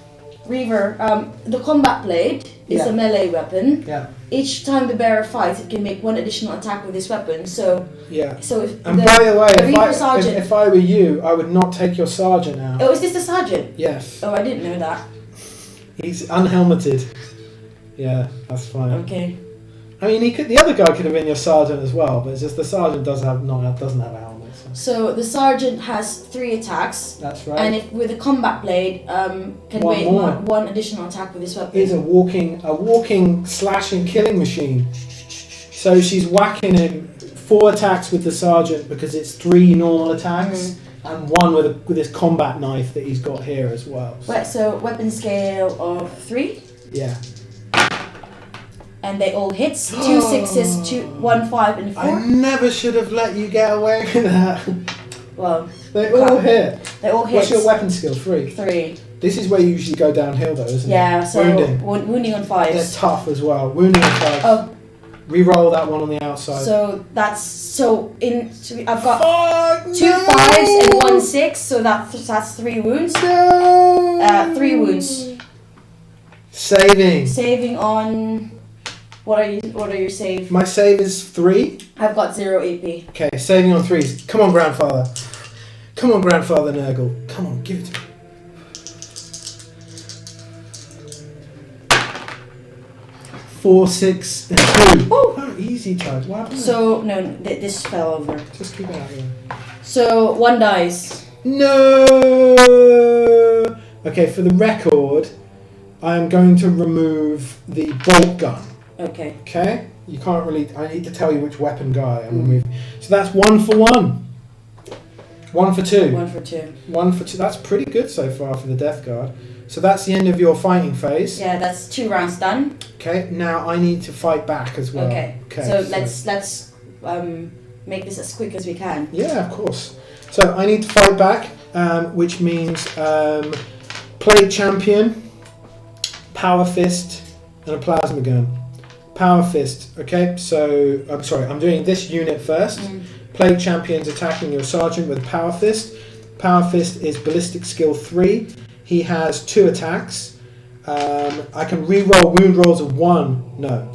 Reaver. The combat blade is a melee weapon. Yeah. Each time the bearer fights, it can make 1 additional attack with this weapon. So yeah. So if and by the way, if I were you, I would not take your sergeant out. Oh, is this the sergeant? Yes. Oh, I didn't know that. He's unhelmeted. Yeah, that's fine. Okay. I mean, the other guy could have been your sergeant as well, but it's just the sergeant doesn't have a helmet. So the sergeant has 3 attacks. That's right. And if with a combat blade, can make 1 additional attack with this weapon. He's a walking slashing killing machine. So she's whacking him 4 attacks with the sergeant because it's 3 normal attacks and 1 with his combat knife that he's got here as well. So weapon scale of 3. Yeah. And they all hits. 2 6s, 1 5, and 4. I never should have let you get away with that. Well, they all hit. They all hit. What's your weapon skill? 3. 3. This is where you usually go downhill, though, isn't it? Yeah. So wounding on 5s. They're tough as well. Wounding on 5s. Oh. Re-roll that one on the outside. So I've got 2 5s and 1 6. So that's 3 wounds. No. 3 wounds. Saving on. What are your save? My save is 3. I've got 0 AP. Okay, saving on 3s. Come on, Grandfather. Come on, Grandfather Nurgle. Come on, give it to me. 4 6 and 2. Oh, easy charge. What happened? So no, this fell over. Just keep it out there. So 1 dies. No. Okay, for the record, I am going to remove the bolt gun. Okay. Okay? You can't really... I need to tell you which weapon guy I'm removing. So that's 1 for 1. 1 for 2. 1 for 2. 1 for 2. That's pretty good so far for the Death Guard. So that's the end of your fighting phase. Yeah, that's 2 rounds done. Okay, now I need to fight back as well. Okay. So let's make this as quick as we can. Yeah, of course. So I need to fight back, which means Play Champion, Power Fist, and a Plasma Gun. Power Fist, okay, so, I'm sorry, I'm doing this unit first. Plague Champion's attacking your Sergeant with Power Fist. Power Fist is Ballistic Skill 3. He has 2 attacks. I can re-roll wound rolls of 1. No.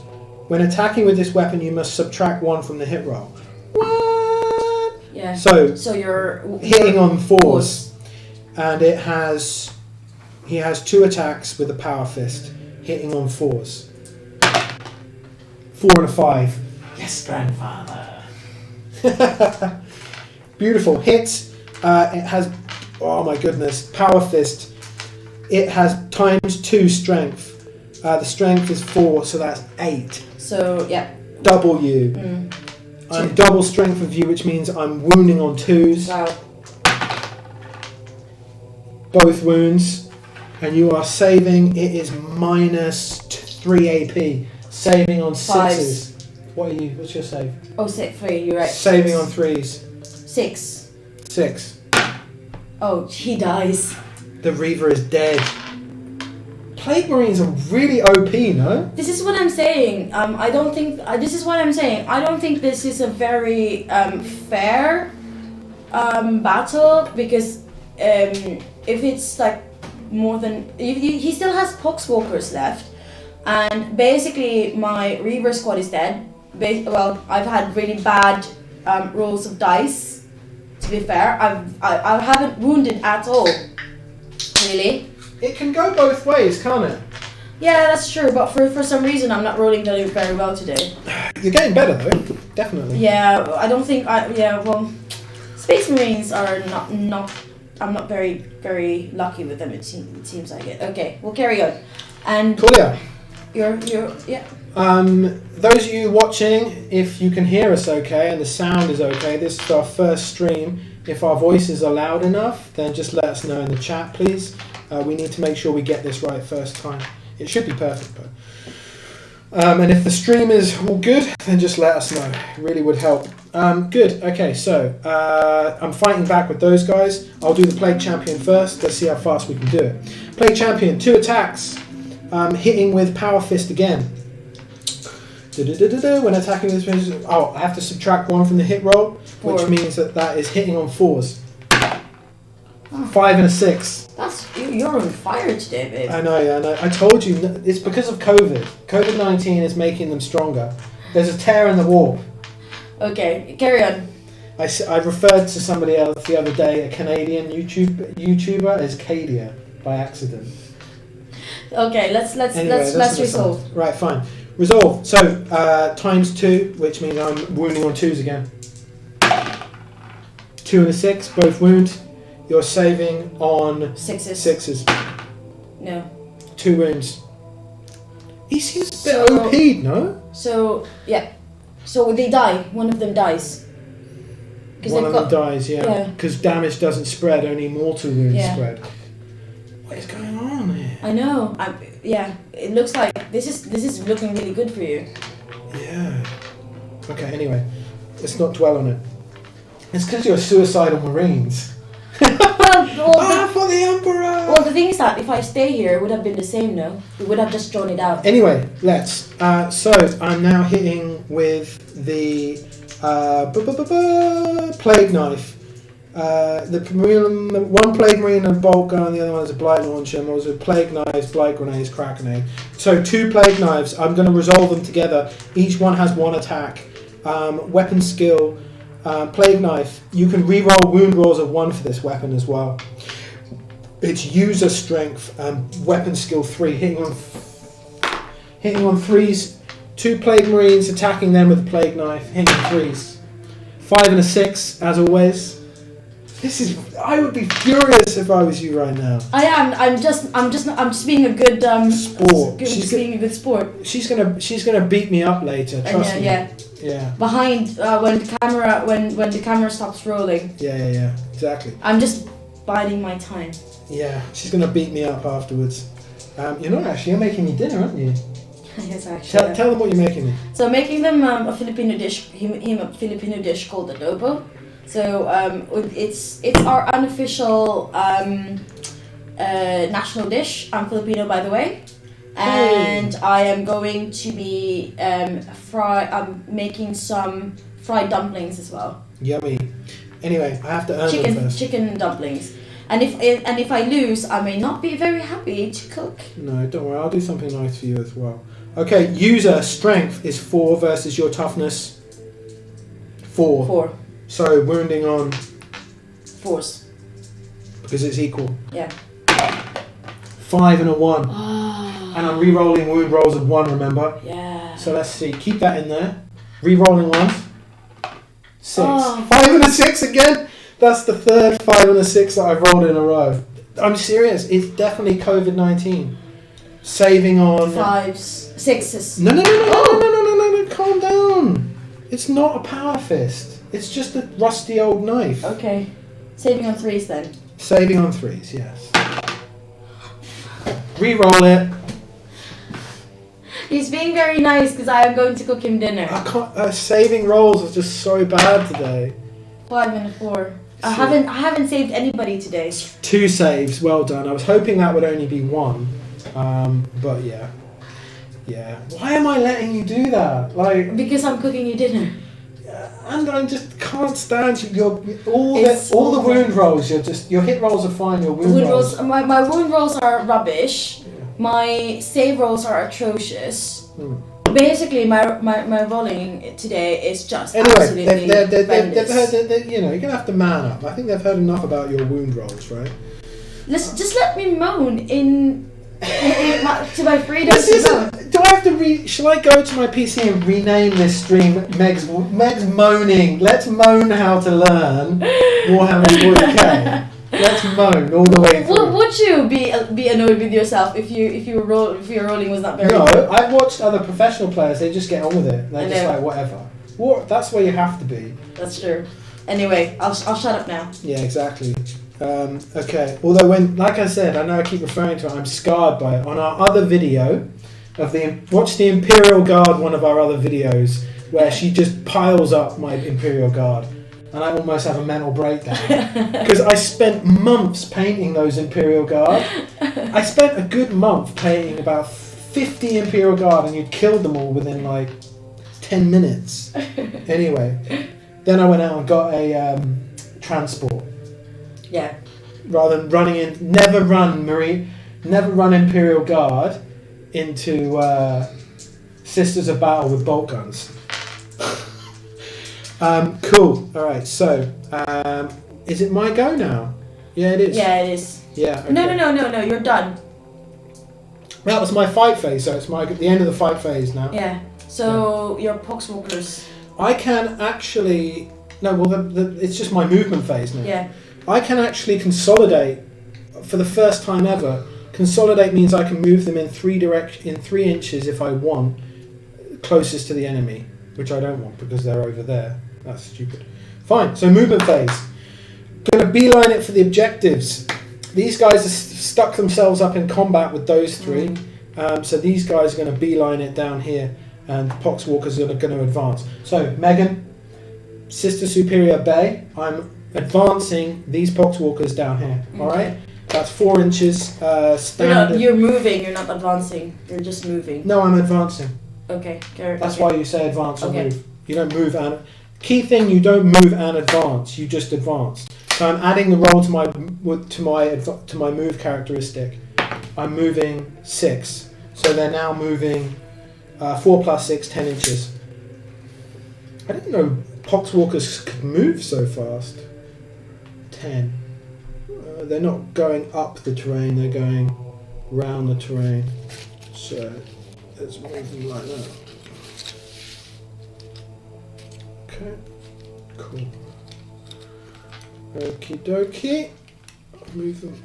When attacking with this weapon, you must subtract 1 from the hit roll. What? Yeah. So you're hitting on 4s. And he has 2 attacks with the Power Fist, hitting on 4s. 4 and a 5. Yes, Grandfather. Beautiful. Hits. It has, oh my goodness, Power Fist. It has ×2 strength. The strength is 4, so that's 8. So, yeah. Double you. I'm double strength of you, which means I'm wounding on 2s. Wow. Both wounds. And you are saving. It is -3 AP. Saving on 6s. What are you? What's your save? Oh, 3. You're right. Saving on 3s. 6. 6. Oh, he dies. The Reaver is dead. Plague Marines are really OP, no? This is what I'm saying. I don't think. This is what I'm saying. I don't think this is a very fair battle because if it's like more than he still has Poxwalkers left, and basically my Reaver squad is dead. Well, I've had really bad rolls of dice. To be fair, I haven't wounded at all. Really. It can go both ways, can't it? Yeah, that's true. But for some reason, I'm not rolling very well today. You're getting better though, definitely. Yeah, I don't think well, Space Marines are not. I'm not very lucky with them. It seems like it. Okay, we'll carry on. And Cool. you're yeah. Those of you watching, if you can hear us okay and the sound is okay, this is our first stream. If our voices are loud enough, then just let us know in the chat, please. We need to make sure we get this right first time. It should be perfect, but. And if the stream is all good, then just let us know. It really would help. Good. Okay, so I'm fighting back with those guys. I'll do the Plague Champion first. Let's see how fast we can do it. Plague Champion, 2 attacks. Hitting with Power Fist again. When attacking this, I have to subtract 1 from the hit roll, 4. which means that is hitting on 4s. 5 and a 6. You're on fire today, babe. I know, yeah, I know. I told you, it's because of COVID. COVID-19 is making them stronger. There's a tear in the warp. Okay, carry on. I referred to somebody else the other day, a Canadian YouTuber, as Cadia by accident. Okay, let's resolve. Right, fine. Resolve. So times 2, which means I'm wounding on 2s again. 2 and a 6, both wound. You're saving on 6s. No. 2 wounds. He seems a bit OP'd, no? So yeah. So they die. One of them dies. One of them dies, yeah. Because damage doesn't spread, only mortal wounds spread. What is going on here? I know. It looks like this is looking really good for you. Yeah. Okay. Anyway, let's not dwell on it. It's because you're suicidal Marines. For the Emperor! Well, the thing is that if I stay here, it would have been the same, no? We would have just drawn it out. Anyway, let's. So, I'm now hitting with the Plague Knife. One Plague Marine and a Bolt Gun, and the other one is a Blight Launcher, and those are Plague Knives, Blight Grenades, Crack Grenade. So, 2 Plague Knives, I'm going to resolve them together. Each one has 1 attack. Weapon skill. Plague Knife, you can reroll wound rolls of 1 for this weapon as well. It's user strength and weapon skill 3, hitting on 3s. 2 Plague Marines attacking them with a Plague Knife, hitting 3s. 5 and a 6, as always. I would be furious if I was you right now. I am. I'm just being a good sport. Being a good sport. She's gonna beat me up later. Trust me. Yeah. Behind when the camera stops rolling. Yeah. Exactly. I'm just biding my time. Yeah, she's gonna beat me up afterwards. You're making me dinner, aren't you? Yes, actually. Tell them what you're making me. So making them a Filipino dish, a Filipino dish called adobo. So it's our unofficial national dish. I'm Filipino, by the way, and I am going to be I'm making some fried dumplings as well. Yummy. Anyway, I have to earn them first. Chicken dumplings. And if I lose, I may not be very happy to cook. No, don't worry. I'll do something nice for you as well. Okay, user strength is 4 versus your toughness 4. 4. So wounding on 4s. Because it's equal. Yeah. 5 and a 1. Oh. And I'm re-rolling wound rolls of 1, remember? Yeah. So let's see. Keep that in there. Re-rolling 1. 6. Oh. 5 and a 6 again? That's the third 5 and a 6 that I've rolled in a row. I'm serious. It's definitely COVID-19. Saving on 5s, 6s. No. Calm down. It's not a power fist. It's just a rusty old knife. Okay. Saving on 3s then. Saving on 3s, yes. Re-roll it. He's being very nice because I am going to cook him dinner. I can't. Saving rolls are just so bad today. 5 and 4. I haven't saved anybody today. 2 saves. Well done. I was hoping that would only be 1. But yeah. Yeah. Why am I letting you do that? Like, because I'm cooking you dinner. And I just can't stand you. All the wound rolls. Your hit rolls are fine. Your wound rolls. My wound rolls are rubbish. Yeah. My save rolls are atrocious. Basically, my rolling today is just absolutely they've heard. You know, you're gonna have to man up. I think they've heard enough about your wound rolls, right? Just let me moan to my freedom. Do I have to shall I go to my PC and rename this stream Meg's moaning? Let's moan how to learn Warhammer 40k. Let's moan all the way through. Would you be annoyed with yourself if your rolling was not very good? No, I've watched other professional players. They just get on with it. They're just like whatever. That's where you have to be. That's true. Anyway, I'll shut up now. Yeah, exactly. Okay. Although like I said, I know I keep referring to it. I'm scarred by it. On our other video watch the Imperial Guard, one of our other videos, where she just piles up my Imperial Guard. And I almost have a mental breakdown because I spent months painting those Imperial Guard. I spent a good month painting about 50 Imperial Guard, and you'd killed them all within like 10 minutes. Anyway, then I went out and got a transport. Yeah. Rather than running in, never run Imperial Guard into Sisters of Battle with bolt guns. Cool. All right. So, is it my go now? Yeah, it is. Yeah, it is. Yeah. Okay. No. You're done. That was my fight phase. So it's the end of the fight phase now. Yeah. So your poxwalkers. I can actually it's just my movement phase now. Yeah. I can actually consolidate for the first time ever. Consolidate means I can move them in 3 inches if I want, closest to the enemy, which I don't want because they're over there. That's stupid. Fine, so movement phase. Gonna beeline it for the objectives. These guys have stuck themselves up in combat with those 3. So these guys are gonna beeline it down here, and Poxwalkers are gonna advance. So Megan, Sister Superior Bay, I'm advancing these Poxwalkers down here. Okay. Alright? That's 4 inches standard. You're moving, you're not advancing. You're just moving. No, I'm advancing. Okay. That's why you say advance or move. You don't move and... Key thing, you don't move and advance. You just advance. So I'm adding the roll to my move characteristic. I'm moving 6. So they're now moving 4 plus 6, 10 inches. I didn't know Poxwalkers could move so fast. 10. They're not going up the terrain, they're going round the terrain. So let's move them like that. Okay, cool. Okie dokie. Move them.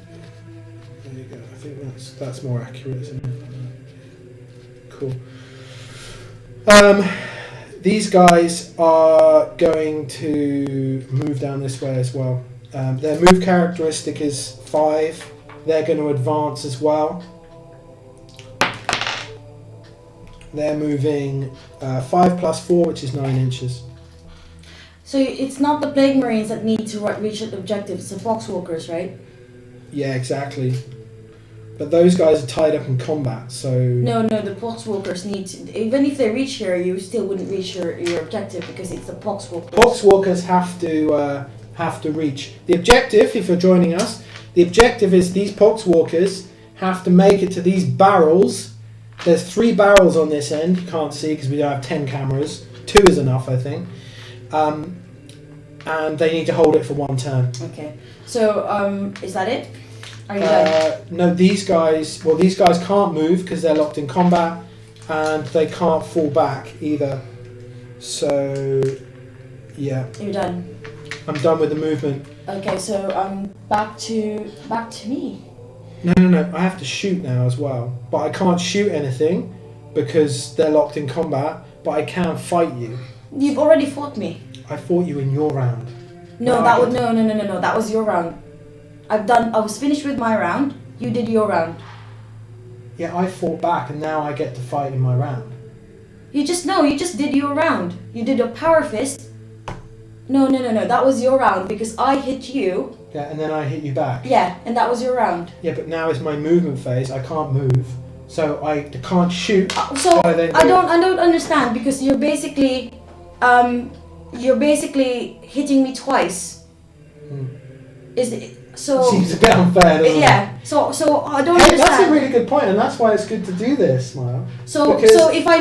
There you go. I think that's more accurate, isn't it? Cool. These guys are going to move down this way as well. Their move characteristic is 5. They're going to advance as well. They're moving 5 plus 4, which is 9 inches. So it's not the Plague Marines that need to reach the objective, it's the Poxwalkers, right? Yeah, exactly. But those guys are tied up in combat, so... No, the Poxwalkers need to... Even if they reach here, you still wouldn't reach your objective because it's the Poxwalkers. Poxwalkers have to reach. The objective, if you're joining us, the objective is these Poxwalkers have to make it to these barrels. There's 3 barrels on this end. You can't see because we don't have 10 cameras. 2 is enough, I think. And they need to hold it for 1 turn. Okay. So, is that it? Are you done? No, these guys can't move because they're locked in combat, and they can't fall back either. So, yeah. You're done. I'm done with the movement. Okay, so back to me. No. I have to shoot now as well, but I can't shoot anything because they're locked in combat. But I can fight you. You've already fought me. I fought you in your round. No, that was your round. I was finished with my round. You did your round. Yeah, I fought back, and now I get to fight in my round. You just did your round. You did a power fist. No. That was your round because I hit you. Yeah, and then I hit you back. Yeah, and that was your round. Yeah, but now it's my movement phase. I can't move, so I can't shoot. So I don't understand because you're basically hitting me twice. Is it so? Seems a bit unfair, doesn't it? Yeah. So I don't understand. That's a really good point, and that's why it's good to do this, Smile. So if I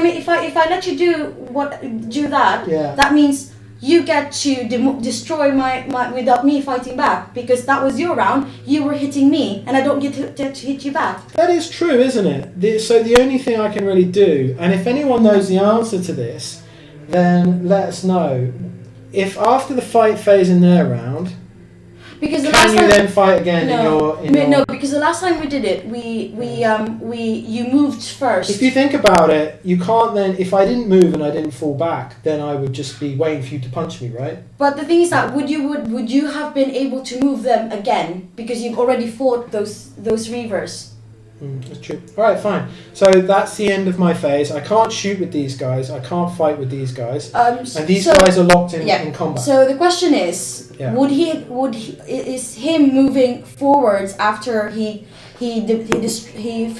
let you do that, yeah. that means you get to destroy my without me fighting back because that was your round. You were hitting me, and I don't get to hit you back. That is true, isn't it? So the only thing I can really do, and if anyone knows the answer to this, then let us know. If after the fight phase in their round. Because the can you then fight again No, because the last time we did it, you moved first. If you think about it, you can't then. If I didn't move and I didn't fall back, then I would just be waiting for you to punch me, right? But the thing is that would you have been able to move them again because you've already fought those reavers? That's true. All right, fine. So that's the end of my phase. I can't shoot with these guys. I can't fight with these guys. And these guys are locked in combat. So the question is, is him moving forwards after he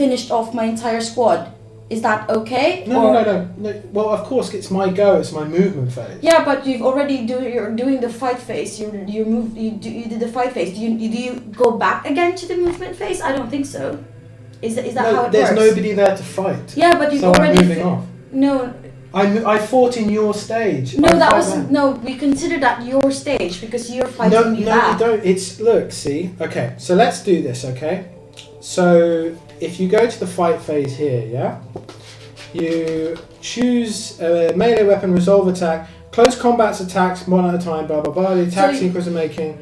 finished off my entire squad? Is that okay? No. Well, of course, it's my go. It's my movement phase. Yeah, but you're doing the fight phase. You did the fight phase. Do you go back again to the movement phase? I don't think so. Is that how it works? There's nobody there to fight. Yeah, but you've so already. I'm moving off. No. I fought in your stage. No, we consider that your stage because you're fighting me back. No, you don't. Look, see. Okay, so let's do this. Okay, so if you go to the fight phase here, yeah, you choose a melee weapon, resolve attack, close combat's attacks one at a time, blah blah blah. The attack sequence of making,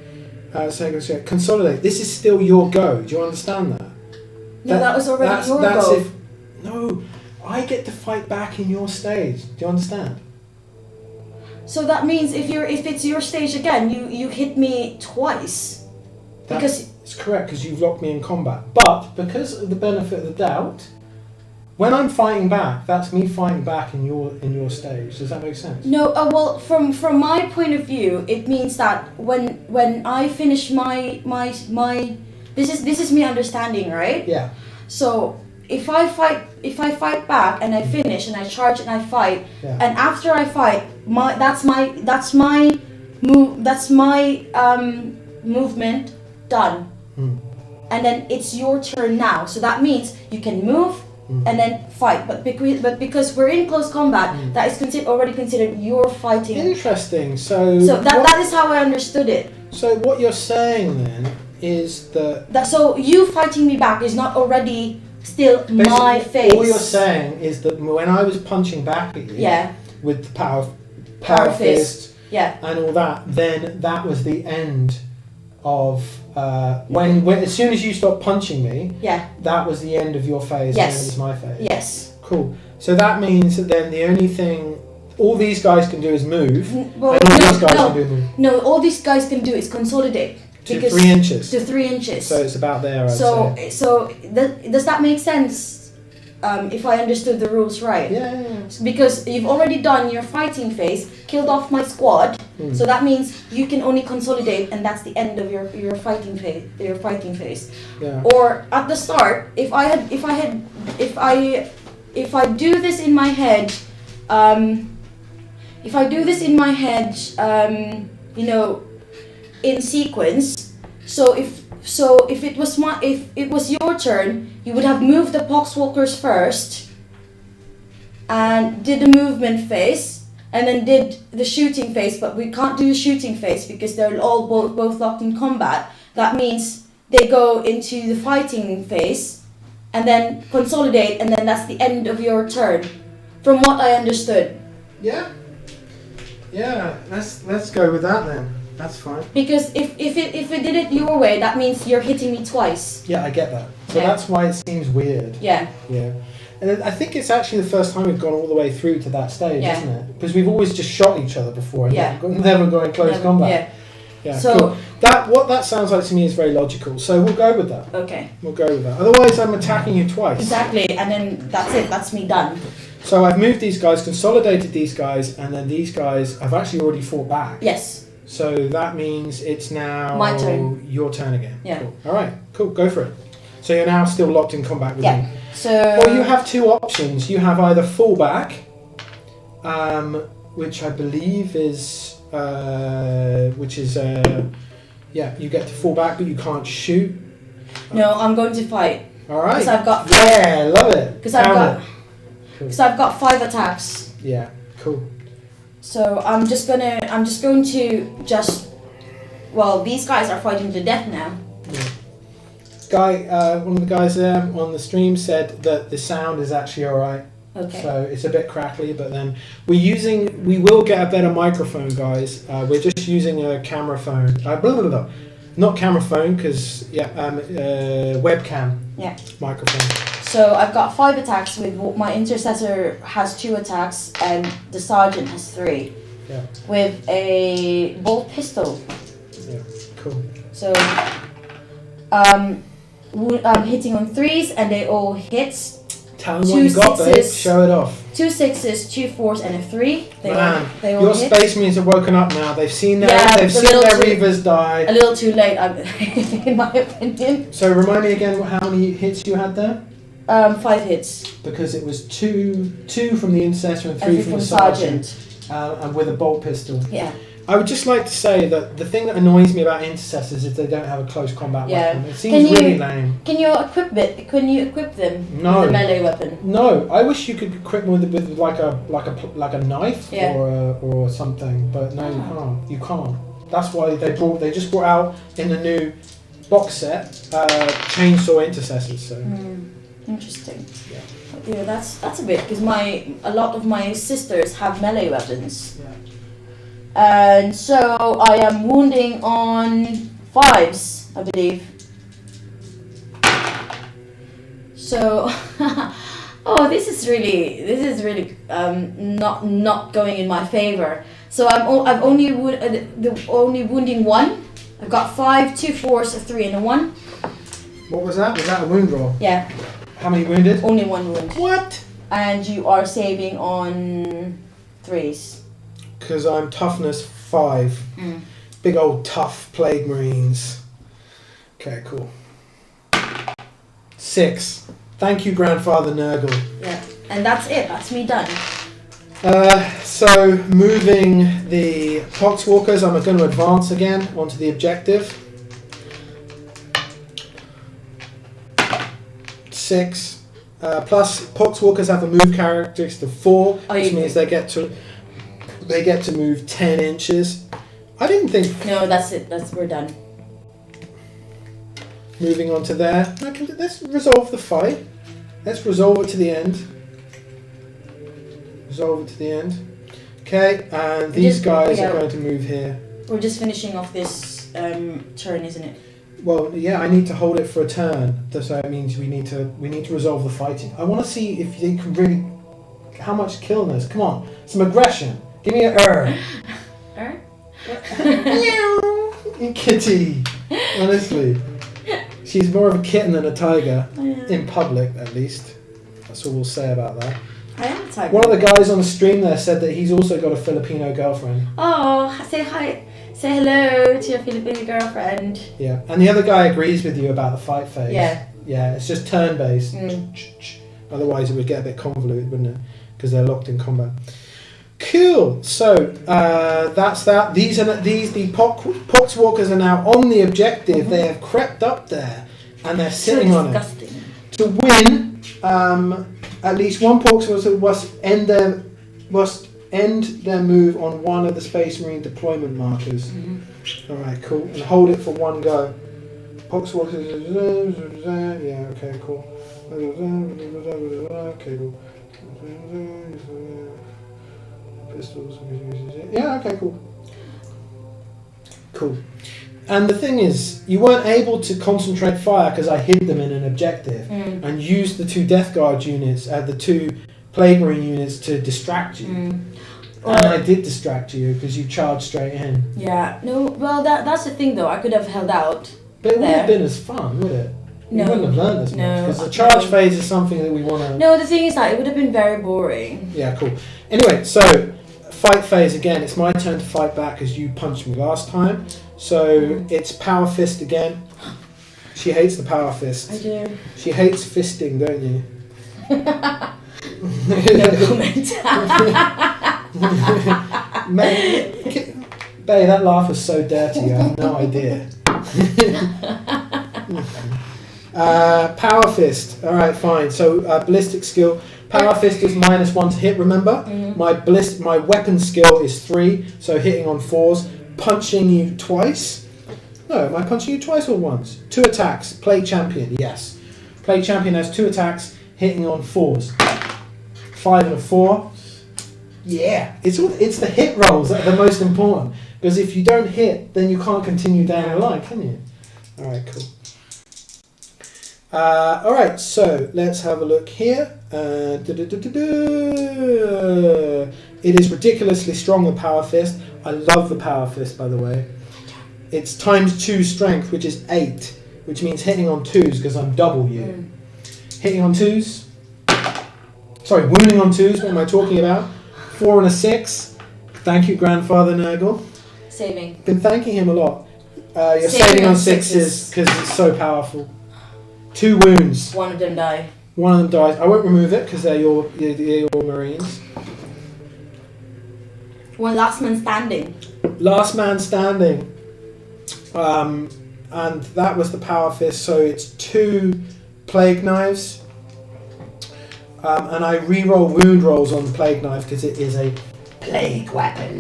consolidate. This is still your go. Do you understand that? No, that was already your go. No, I get to fight back in your stage. Do you understand? So that means if it's your stage again, you hit me twice. It's correct because you've locked me in combat. But because of the benefit of the doubt, when I'm fighting back, that's me fighting back in your stage. Does that make sense? No, well, from my point of view, it means that when I finish my this is me understanding, right? Yeah. So if I fight back and I finish and I charge and I fight, and after I fight, that's my movement done. And then it's your turn now. So that means you can move and then fight. But because we're in close combat, that is already considered your fighting. Interesting. So that is how I understood it. So what you're saying then is that so you fighting me back is not already still my phase. All you're saying is that when I was punching back at you with the power fist and all that, then that was the end of when as soon as you stopped punching me, that was the end of your phase and it was my phase. Yes. Cool. So that means that then the only thing all these guys can do is move. All these guys can do is consolidate. To 3 inches. To 3 inches. So it's about there. So does that make sense? If I understood the rules right. Yeah. Because you've already done your fighting phase, killed off my squad. So that means you can only consolidate, and that's the end of your fighting phase. Yeah. Or at the start, if I do this in my head, in sequence. So if it was your turn, you would have moved the poxwalkers first and did the movement phase and then did the shooting phase, but we can't do the shooting phase because they're all both locked in combat. That means they go into the fighting phase and then consolidate, and then that's the end of your turn, from what I understood. Yeah. Let's go with that then. That's fine. Because if we did it your way, that means you're hitting me twice. Yeah, I get that. So that's why it seems weird. Yeah. Yeah. And I think it's actually the first time we've gone all the way through to that stage, isn't it? Because we've always just shot each other before and never gone in close combat. Yeah. Yeah, so, cool. What that sounds like to me is very logical. So we'll go with that. Okay. We'll go with that. Otherwise, I'm attacking you twice. Exactly, and then that's it. That's me done. So I've moved these guys, consolidated these guys, and then these guys I've actually already fought back. Yes. So that means it's now My turn. Your turn again. Yeah. Cool. All right. Cool. Go for it. So you're now still locked in combat with Yeah. me. So. Well, you have two options. You have either fall back, which I believe is, you get to fall back, but you can't shoot. No, I'm going to fight. All right. Because I've got. Yeah, love it. Because I've got. Cool. Because I've got 5 attacks. Yeah. Cool. So I'm just going to well, these guys are fighting to death now. Yeah. One of the guys there on the stream said that the sound is actually all right. Okay. So it's a bit crackly, but then we will get a better microphone, guys. We're just using a camera phone. Not camera phone, because webcam. Yeah. Microphone. So I've got 5 attacks. With my intercessor has 2 attacks, and the sergeant has 3. Yeah. With a bolt pistol. Yeah. Cool. So hitting on 3s, and they all hit. Tell them what you got, babe. Show it off. 2 6s, 2 4s, and a 3. They all your hit. Space Marines have woken up now. They've seen their Reavers die. A little too late, in my opinion. So remind me again how many hits you had there. 5 hits. Because it was two from the intercessor and 3 from the sergeant. And with a bolt pistol. Yeah. I would just like to say that the thing that annoys me about intercessors is they don't have a close combat weapon. It seems really lame. Can you equip them No. with a melee weapon? No, I wish you could equip them with like a knife or something, but no, you can't. That's why they just brought out in the new box set chainsaw intercessors. So interesting. Yeah, that's a bit because a lot of my sisters have melee weapons. Yeah. And so I am wounding on 5s, I believe. So, this is really not going in my favor. So I've only wounding 1. I've got 5, 2 4s, a 3, and a 1. What was that? Was that a wound roll? Yeah. How many wounded? Only 1 wound. What? And you are saving on 3s. Because I'm toughness 5. Big old tough Plague Marines. Okay, cool. 6. Thank you, Grandfather Nurgle. Yeah, and that's it. That's me done. So, moving the Poxwalkers, I'm going to advance again onto the objective. 6. Plus, Poxwalkers have a move characteristic of 4, which means they get to move 10 inches. I didn't think... No, that's it. We're done. Moving on to there. Okay, let's resolve the fight. Let's resolve it to the end. Resolve it to the end. Okay, and these guys are going to move here. We're just finishing off this turn, isn't it? Well, yeah, I need to hold it for a turn. So that means we need to resolve the fighting. I want to see if they can really... How much killness? Come on, some aggression. Give me a Kitty. Honestly. She's more of a kitten than a tiger. In public, at least. That's all we'll say about that. I am a tiger. One of the guys on the stream there said that he's also got a Filipino girlfriend. Oh, say hi. Say hello to your Filipino girlfriend. Yeah. And the other guy agrees with you about the fight phase. Yeah. Yeah, it's just turn-based. Otherwise it would get a bit convoluted, wouldn't it? Because they're locked in combat. Cool. So that's that. The Poxwalkers are now on the objective. They have crept up there and they're sitting on it. To win, at least one Poxwalker must end their move on one of the Space Marine deployment markers. All right, cool. And hold it for one go. Poxwalkers. Yeah. Okay. Cool. Okay. Cool. Pistols. Yeah, okay, cool. And the thing is, you weren't able to concentrate fire because I hid them in an objective and used the 2 Death Guard units, the 2 Plague Marine units to distract you. And I did distract you because you charged straight in. Yeah. No. Well, that's the thing though. I could have held out. But it wouldn't have been as fun, would it? No. We wouldn't have learned as much. No. Because the charge phase is something that we want to... No, the thing is that it would have been very boring. Yeah, cool. Anyway, so fight phase again. It's my turn to fight back as you punched me last time. So it's power fist again. She hates the power fist. I do. She hates fisting, don't you? No comment. Bae, that laugh was so dirty. I have no idea. Power fist. All right, fine. So ballistic skill. Power fist is -1 to hit. Remember, my weapon skill is 3, so hitting on 4s. Punching you twice. No, am I punching you twice or once? 2 attacks. Play champion. Yes. Play champion has 2 attacks, hitting on 4s. 5 and a 4. Yeah. It's the hit rolls that are the most important. Because if you don't hit, then you can't continue down the line, can you? All right, cool. All right, so let's have a look here. It is ridiculously strong, the power fist. I love the power fist, by the way. It's ×2 strength, which is 8, which means hitting on 2s because I'm double you. Hitting on 2s. Sorry, wounding on 2s. What am I talking about? 4 and a 6. Thank you, Grandfather Nurgle. Saving. Been thanking him a lot. You're saving on 6s because it's so powerful. 2 wounds. One of them die. One of them dies. I won't remove it because they're your Marines. One last man standing. Last man standing. And that was the power fist. So it's 2 plague knives. And I re-roll wound rolls on the plague knife because it is a plague weapon.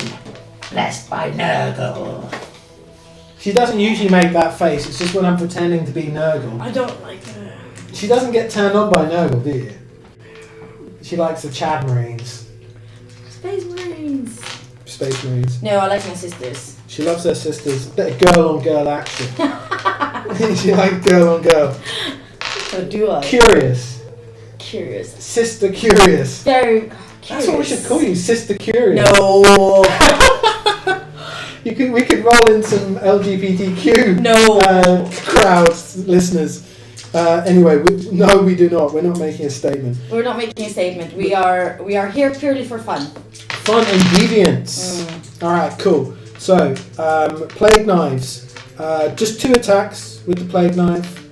Blessed by Nurgle. She doesn't usually make that face. It's just when I'm pretending to be Nurgle. I don't like her. She doesn't get turned on by Nurgle, do you? She likes the Chad Marines. Space Marines. Space Marines. No, I like my sisters. She loves her sisters. Bit of girl on girl action. She likes girl on girl. So do I. Curious. Curious. Sister Curious. Very curious. That's what we should call you, Sister Curious. No. We could roll in some LGBTQ crowds, listeners. Anyway, we do not. We're not making a statement. We're not making a statement. We are here purely for fun. Fun and deviance. All right, cool. So, plague knives. Just 2 attacks with the plague knife.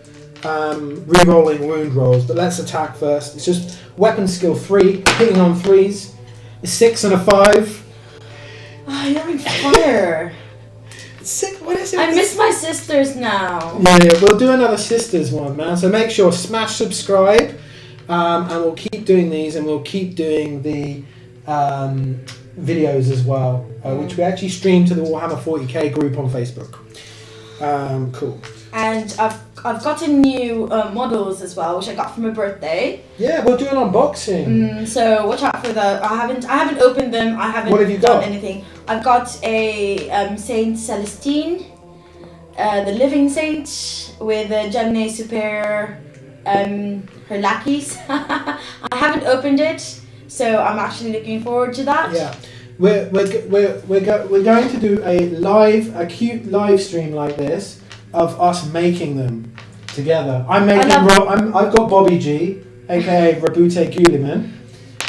Re-rolling wound rolls, but let's attack first. It's just weapon skill 3, hitting on 3s. A 6 and a 5. Oh, you're on fire. What is it? I miss my sisters now. Yeah, we'll do another sisters one, man. So make sure, smash subscribe, and we'll keep doing these, and we'll keep doing the videos as well, which we actually stream to the Warhammer 40k group on Facebook. Cool. And I've gotten new models as well, which I got for my birthday. Yeah, we'll do an unboxing. So watch out for that. I haven't opened them. I haven't What have you done got? anything. I've got a Saint Celestine, the Living Saint with a Gemini Superior, her lackeys. I haven't opened it, so I'm actually looking forward to that. Yeah. We're going to do a cute live stream like this of us making them together. I've got Bobby G, aka Rabute Guliman,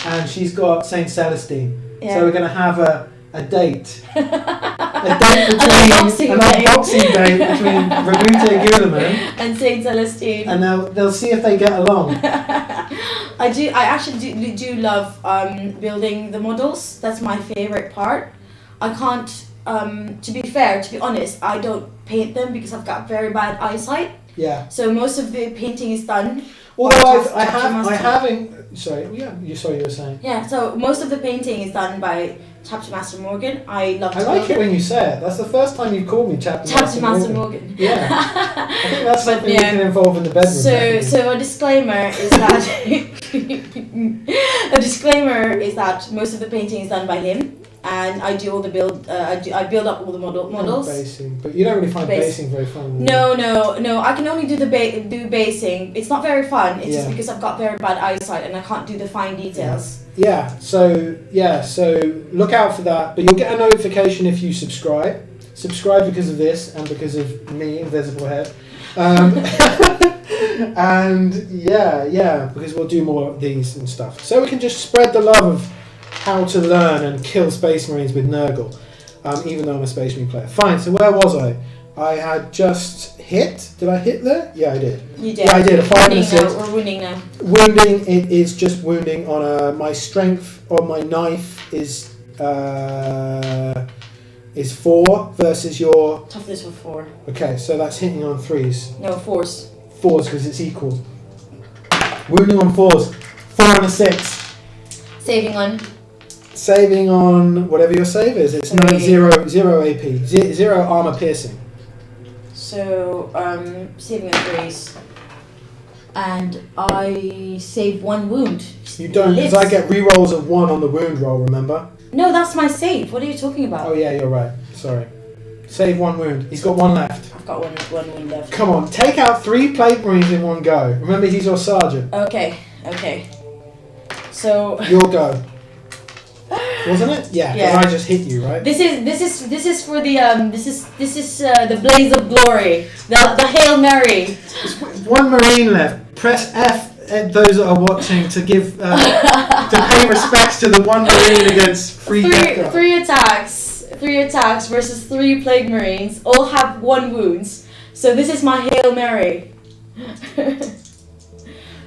and she's got Saint Celestine. Yeah. So we're going to have a date. A date between an unboxing date between Rabute Guliman and Saint Celestine. And they'll see if they get along. I actually do love building the models. That's my favorite part. I can't, to be honest, I don't paint them because I've got very bad eyesight. Yeah. So most of the painting is done. Although sorry, you were saying. Yeah, so most of the painting is done by Chapter Master Morgan. I love to I like it when you say it. That's the first time you've called me Chapter Master Morgan. Yeah. I think that's something we can involve in the bedroom. So a disclaimer is that most of the painting is done by him. and I do all the build. I build up all the models. Basing, but you don't really find basing very fun. No. I can only do do basing. It's not very fun. It's just because I've got very bad eyesight and I can't do the fine details. So look out for that. But you'll get a notification if you subscribe. Subscribe because of this and because of me, Invisible Head. And because we'll do more of these and stuff. So we can just spread the love of how to learn and kill Space Marines with Nurgle, even though I'm a Space Marine player. Fine, so where was I? I had just hit. Did I hit there? Yeah, I did. You did. Yeah, I did. A 5 and a 6. We're wounding now. Wounding, it is just wounding on my strength on my knife is 4 versus your... Toughness for 4. Okay, so that's hitting on 3s. No, 4s. 4s because it's equal. Wounding on 4s. 4 and a 6. Saving on whatever your save is. It's 0 AP. 0 armor piercing. So, saving on 3s. And I save 1 wound. You don't, because I get rerolls of 1 on the wound roll, remember? No, that's my save. What are you talking about? Oh yeah, you're right. Sorry. Save 1 wound. He's got 1 left. I've got one wound left. Come on, take out 3 Plague Marines in one go. Remember, he's your sergeant. Okay. So Your go. Wasn't it? Yeah. Because I just hit you, right? This is for the this is the blaze of glory, the Hail Mary. There's 1 Marine left. Press F. Those that are watching to give to pay respects to the 1 Marine against 3 three attacks versus 3 Plague Marines. All have 1 wounds. So this is my Hail Mary.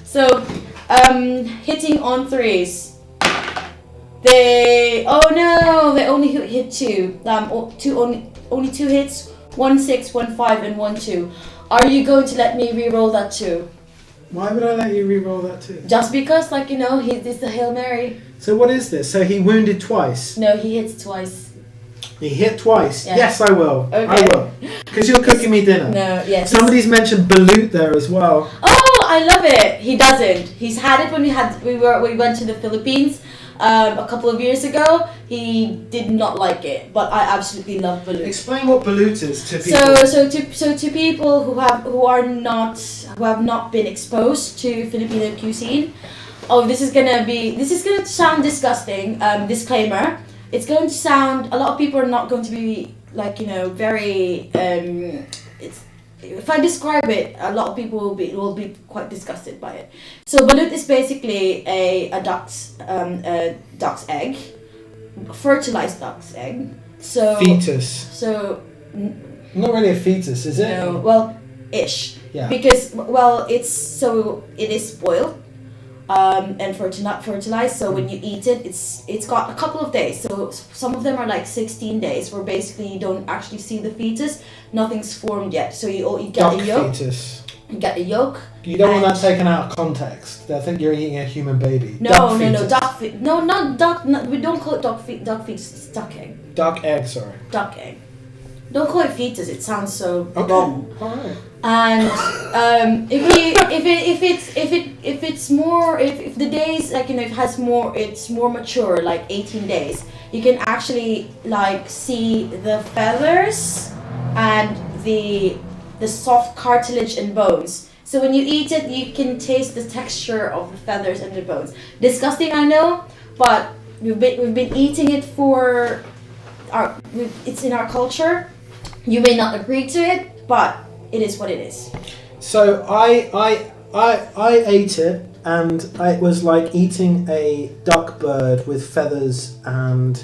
So hitting on 3s. They only hit 2. Only 2 hits. 1 6, 1 5, and 1 2. Are you going to let me re-roll that too? Why would I let you re-roll that too? Just because, it's the Hail Mary. So what is this? So he wounded twice? No, he hits twice. He hit twice? Yeah. Yes, I will. Okay. I will. Because you're cooking me dinner. No, yes. Somebody's mentioned balut there as well. Oh, I love it. He doesn't. He's had it when we went to the Philippines a couple of years ago. He did not like it, but I absolutely love balut. Explain what balut is to people. So to people who have not been exposed to Filipino cuisine. Oh, this is gonna sound disgusting. Disclaimer. It's going to sound. A lot of people are not going to be very. If I describe it, a lot of people will be quite disgusted by it. So balut is basically a duck's egg, fertilized duck's egg. So fetus. So not really a fetus, is it? No, well, ish. Yeah. Because it is boiled. And fertilized. So when you eat it, it's got a couple of days. So some of them are like 16 days, where basically you don't actually see the fetus. Nothing's formed yet. So you get duck a yolk. Fetus. You get a yolk. You don't want that taken out of context. I think you're eating a human baby. No, not duck. No, we don't call it duck fetus. It's duck egg. Duck egg, sorry. Duck egg. Don't call it fetus. It sounds so wrong. All right. And if the days it has more, it's more mature, like 18 days. You can actually see the feathers and the soft cartilage and bones. So when you eat it, you can taste the texture of the feathers and the bones. Disgusting, I know, but we've been eating it it's in our culture. You may not agree to it, but it is what it is. So I ate it, and it was like eating a duck bird with feathers and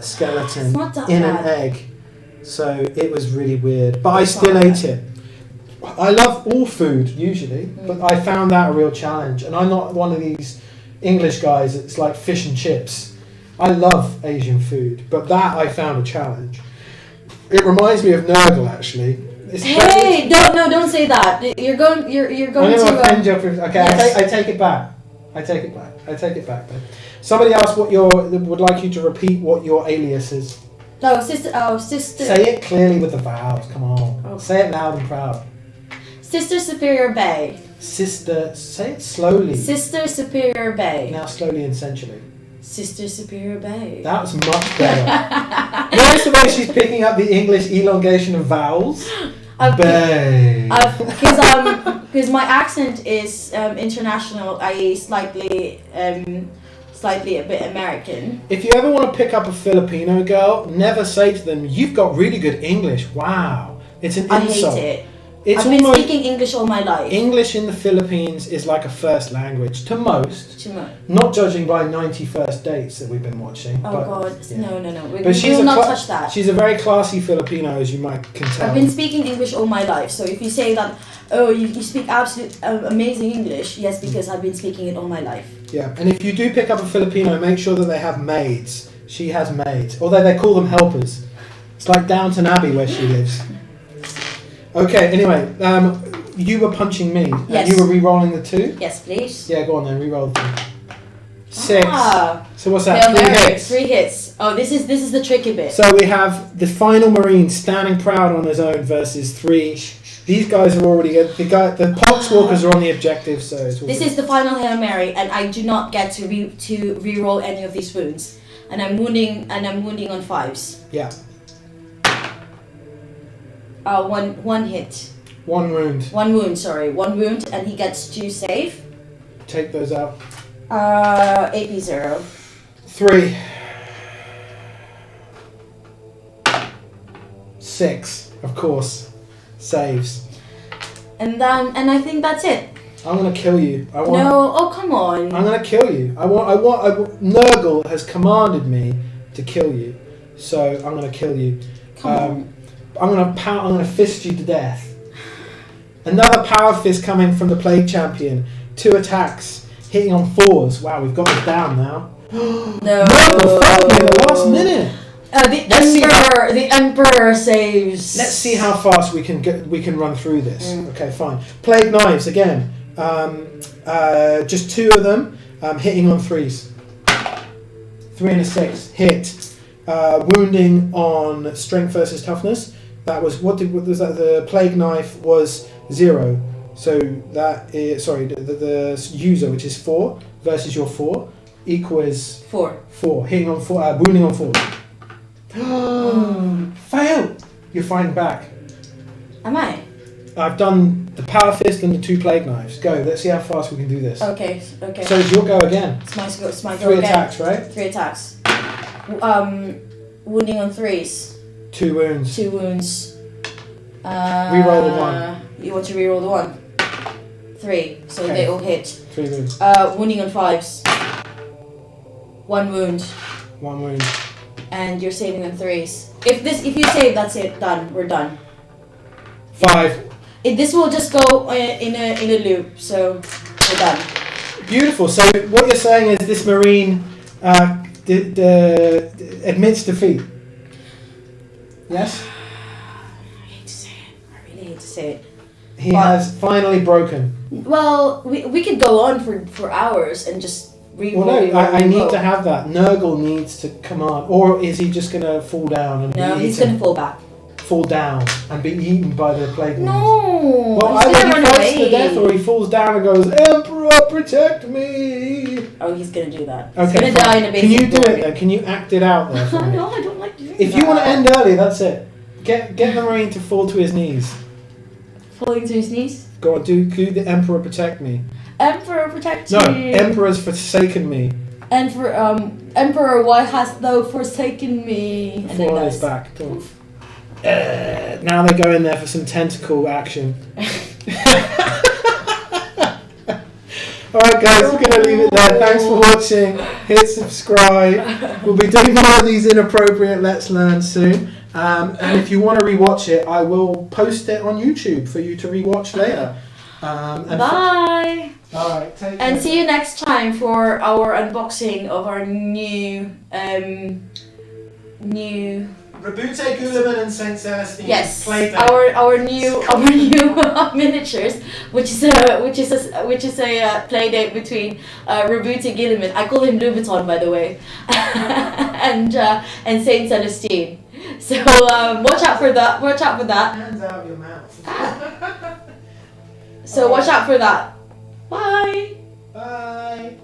skeleton in an egg. So it was really weird, but I still ate it. I love all food usually, but I found that a real challenge, and I'm not one of these English guys. It's like fish and chips. I love Asian food, but that I found a challenge. It reminds me of Nurgle, actually. Hey, don't say that. You're going I'm to. offend you. Okay, yes. I take it back. I take it back. Then somebody else would like you to repeat what your alias is. No, sister. Say it clearly with the vowels. Come on. Oh. Say it loud and proud. Sister Superior Bay. Sister. Say it slowly. Sister Superior Bay. Now slowly and sensually. Sister Superior Bay. That was much better. Notice the way she's picking up the English elongation of vowels. Bay. Because my accent is international, i.e. slightly a bit American. If you ever want to pick up a Filipino girl, never say to them, "You've got really good English." Wow, it's an insult. I hate it. It's I've been speaking English all my life. English in the Philippines is like a first language to most. Not judging by 91st Dates that we've been watching. Oh God, yeah. No. We she's will not touch that. She's a very classy Filipino, as you can tell. I've been speaking English all my life, so if you say that, oh, you speak absolute amazing English, yes, because I've been speaking it all my life. Yeah, and if you do pick up a Filipino, make sure that they have maids. She has maids, although they call them helpers. It's like Downton Abbey where she lives. Okay, anyway, you were punching me. Yes. And you were re-rolling the 2? Yes, please. Yeah, go on then, re-roll the 2. 6. So what's that? 3 hits. 3 hits. Oh, this is the tricky bit. So we have the final Marine standing proud on his own versus 3. These guys are already good. The Poxwalkers are on the objective, so it's all this good. is the final Hail Mary, and I do not get to re-roll any of these wounds. And I'm wounding on 5s. Yeah. One hit. 1 wound. 1 wound, sorry. 1 wound, and he gets 2 save. Take those out. AP 0. 3. 6, of course. Saves. And I think that's it. I'm gonna kill you. Oh come on. I'm gonna kill you. Nurgle has commanded me to kill you, so I'm gonna kill you. Come on. I'm gonna fist you to death. Another power fist coming from the Plague Champion. 2 attacks, hitting on 4s. Wow, we've got it down now. No. Nurgle fucked me at the last minute. The Emperor saves. Let's see how fast we can run through this. Okay, fine. Plague Knives again. Just 2 of them, hitting on 3s. 3 and a 6 hit. Wounding on Strength versus Toughness. That was what was that? The Plague Knife was 0. So that is the user, which is 4 versus your 4, equals 4. 4 hitting on 4, wounding on 4. Fail! You're fighting back. Am I? I've done the Power Fist and the 2 Plague Knives. Go, let's see how fast we can do this. Okay. So it's your go again. It's my go 3 again. attacks, right? 3 attacks. Wounding on 3s. 2 wounds. 2 wounds. Reroll the 1. You want to reroll the 1? 3. So okay. they all hit. 3 wounds. Wounding on 5s. 1 wound. 1 wound. And you're saving on 3s. If you save, that's it. Done. We're done. 5. This will just go in a loop. So we're done. Beautiful. So what you're saying is this Marine admits defeat. Yes. I hate to say it. I really hate to say it. He has finally broken. Well, we could go on for hours and just Well, no, I need to have that. Nurgle needs to command, or is he just gonna fall down and No, he's gonna fall back. Fall down and be eaten by the plague. No. Well, he's either gonna he run fights away. to death, or he falls down and goes, "Emperor, protect me." Oh, he's gonna do that. Okay, he's gonna die in a basic Can you do glory. it then? Can you act it out there? For me? No, I don't like doing that. If you want to end early, that's it. Get the Marine to fall to his knees. Falling to his knees. Go on, do the Emperor protect me? Emperor protect No, me. Emperor's forsaken me. Emperor, why hast thou forsaken me? And Fall on his back. Now they go in there for some tentacle action. Alright guys, we're going to leave it there. Thanks for watching. Hit subscribe. We'll be doing more of these inappropriate Let's Learn soon. And if you want to rewatch it, I will post it on YouTube for you to rewatch later. Bye! Alright, take care. And see you next time for our unboxing of our new Rabute Guilliman and Saint Celestine. Yes, Playdate. our new miniatures, which is a play date between Rabute Guilliman. I call him Louboutin, by the way, and Saint Celestine. So watch out for that. Watch out for that. Hands out your mouth. So watch out for that. Bye. Bye.